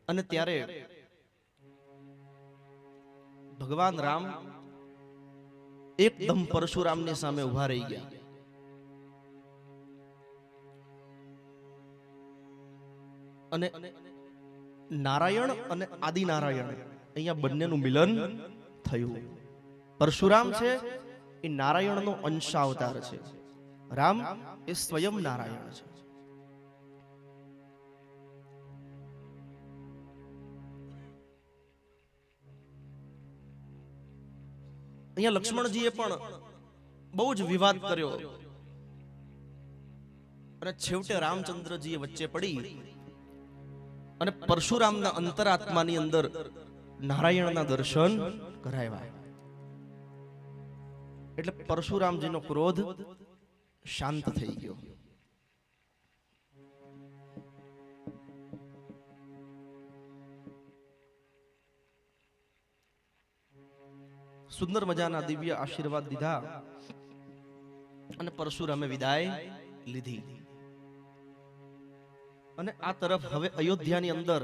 અને ત્યારે ભગવાન રામ એકદમ પરશુરામની સામે ઉભા રહી ગયા. અને નારાયણ અને આદિનારાયણ અહીંયા બંનેનું મિલન થયું. પરશુરામ છે એ નારાયણનો અંશાવતાર છે, રામ એ સ્વયં નારાયણ છે. અહીંયા લક્ષ્મણજીએ પણ બહુ જ વિવાદ કર્યો અને છેવટે રામચંદ્રજીએ વચ્ચે પડી અને પરશુરામના અંતરાત્માની અંદર નારાયણના દર્શન કરાવ્યા. એટલે પરશુરામજીનો ક્રોધ શાંત થઈ ગયો. સુંદર મજાના દિવ્ય આશીર્વાદ દીધા અને પરશુરામે વિદાય લીધી. અને આ તરફ હવે અયોધ્યાની અંદર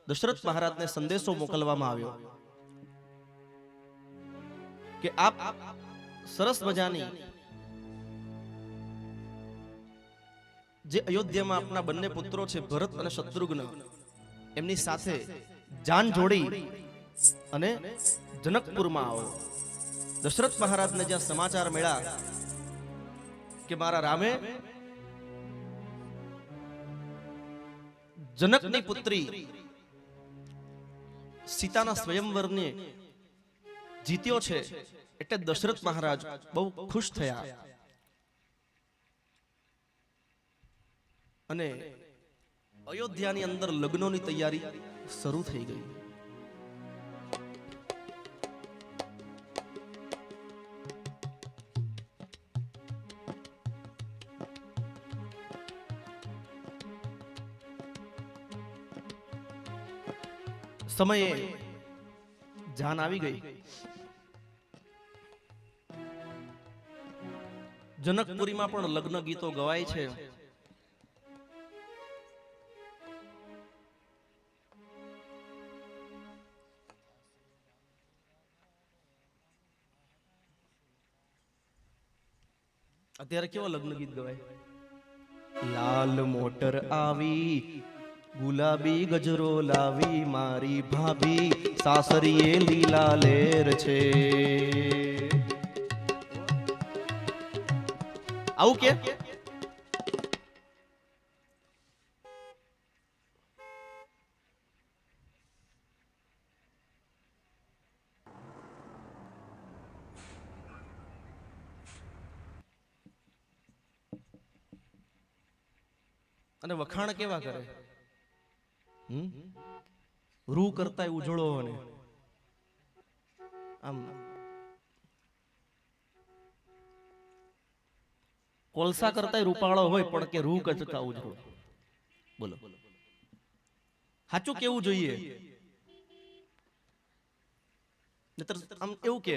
દશરથ મહારાજને સંદેશો મોકલવામાં આવ્યો કે આપ સરસ મજાની જે અયોધ્યામાં આપના બંને પુત્રો છે ભરત અને શત્રુઘ્ન, એમની સાથે જાન જોડી અને જનકપુરમાં આવો. દશરથ મહારાજને જ્યાં સમાચાર મળ્યા કે મારા રામે જનકની પુત્રી સીતાના સ્વયંવરને જીત્યો છે, એટલે દશરથ મહારાજ બહુ ખુશ થયા અને અયોધ્યાની અંદર લગ્નોની તૈયારી શરૂ થઈ ગઈ. સમયે જાન આવી ગઈ. જનકપુરીમાં પણ લગ્ન ગીતો ગવાય છે. અત્યારે કેવો લગ્ન ગીત ગવાય? લાલ મોટર આવી, ગુલાબી ગજરો લાવી, મારી ભાભી સાસરીએ લીલા લેર છે. આવું કે અને વખાણ કેવા કરે, રૂ કરતા ઉજળો અને આમ કોલસા કરતા રૂપાળો હોય પણ કે રૂ કરતા ઉજળો. બોલો સાચું કેવું જોઈએ. નતર આમ એવું કે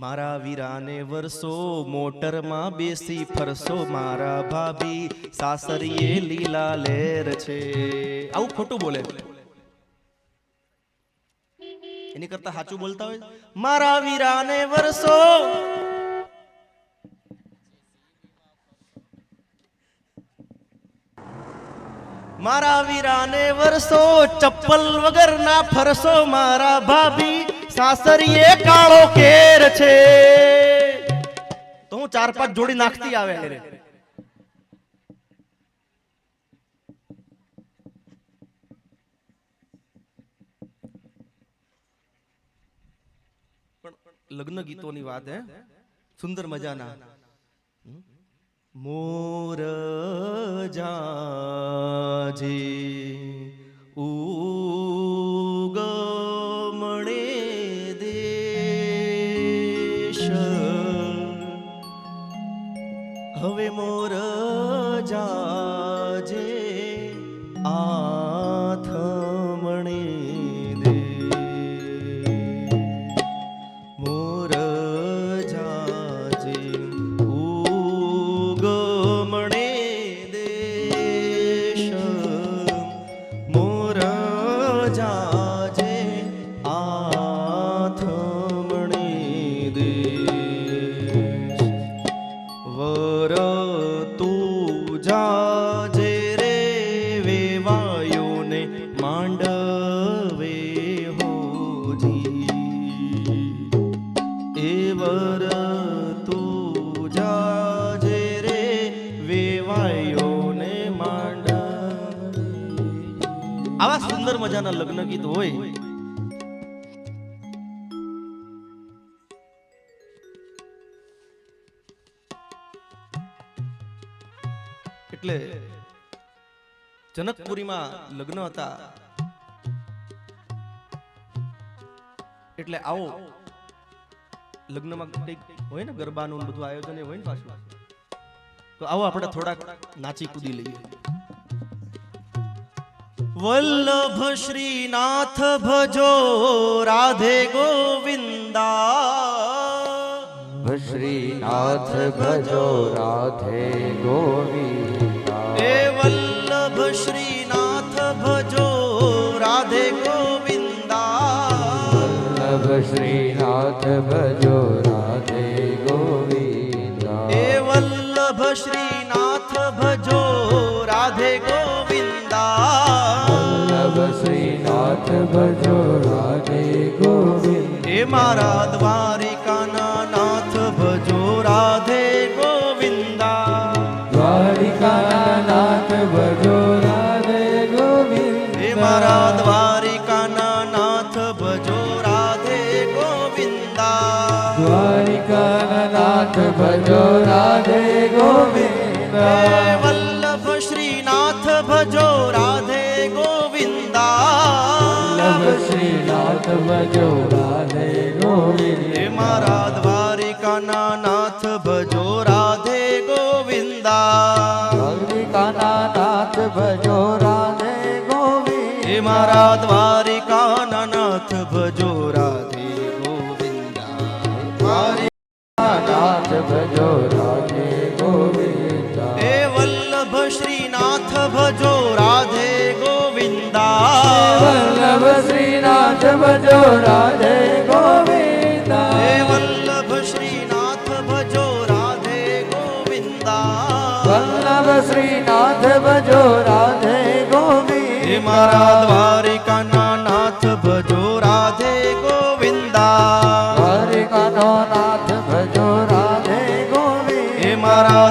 મારા વીરાને વરસો મોટરમાં બેસી ફરસો, મારા ભાભી સાસરીએ લીલા લેર છે, આવું ખોટું બોલે. એની કરતા સાચું બોલતા હોય, મારા વીરાને વરસો મારા વીરાને વરસો ચપ્પલ વગર ના ફરસો, મારા ભાભી સાસરીએ કાળો કેર છે. તો હું 4-5 જોડી નાખતી આવે રે. પણ લગ્ન ગીતોની વાત હે સુંદર મજાના. મોર જાજે ઉગમણે દેશ, હવે મોર જાજે આથમણે દેશ, મોર જાજે ઉગમણે દેશ, મોર જાજે આથમણે દેશ, વર તું જાજે રે વેવાયોને માંડવે હોજી, એ વર તું જાજે રે વેવાયોને માંડવે. આવા સુંદર મજાના લગ્ન ગીત હોય એટલે જનકપુરીમાં લગ્ન હતા. એટલે આવો લગ્નમાં કંઈક હોય ને ગરબાનું બધું આયોજન હોય ને પાછું, તો આવો આપણે થોડાક નાચી કૂદી લઈએ. વલ્લભ શ્રીનાથ ભજો રાધે ગોવિંદા, શ્રીનાથ ભજો રાધે ગોવિંદા, એ વલ્લભ શ્રીનાથ ભજો રાધે ગોવિંદા, વલ્લભ શ્રીનાથ ભજો રાધે ગોવિંદા, એ વલ્લભ શ્રીનાથ ભજો રાધે ગોવિંદા, વલ્લભ શ્રીનાથ ભજો રાધે ગોવિંદા, એ મારા દ્વારિકાના નાથ ભજો રાધે ગોવિંદા, દ્વારિકાના નાથ ભજો રાધે ગોવિંદા, એ મારા દ્વારિકાના નાથ ભજો રાધે ગોવિંદા, દ્વારિકાના નાથ ભજો રાધે ગોવિંદા, એ વલ્લભ શ્રીનાથ ભજો રાધે ગોવિંદા, વલ્લભ શ્રીનાથ ભજો રાધે ગોવિંદા, એ મારા દ્વારિકાના નાથ ભજો રાધે ગોવિંદા, દ્વારિકાના નાથ ભજો રાધે ગોવિંદા, એ મારા દ્વારિકાના નાથ ભજો રાધે ગોવિંદા, નાથ ભજો રાધે ગોવિંદા, એ વલ્લભ શ્રીનાથ ભજો રાધે ગોવિંદા, વલ્લભ શ્રીનાથ ભજો રાધે ગોવિંદા, એ વલ્લભ શ્રીનાથ ભજો રાધે ગોવિંદા, વલ્લભ શ્રીનાથ ભજો રાધે ગોવિંદા, એ મારા દ્વારિકાના નાથ ભજો રાધે ગોવિંદા, દ્વારિકાનો નાથ ભજો રાધે ગોવિંદા, એ મારા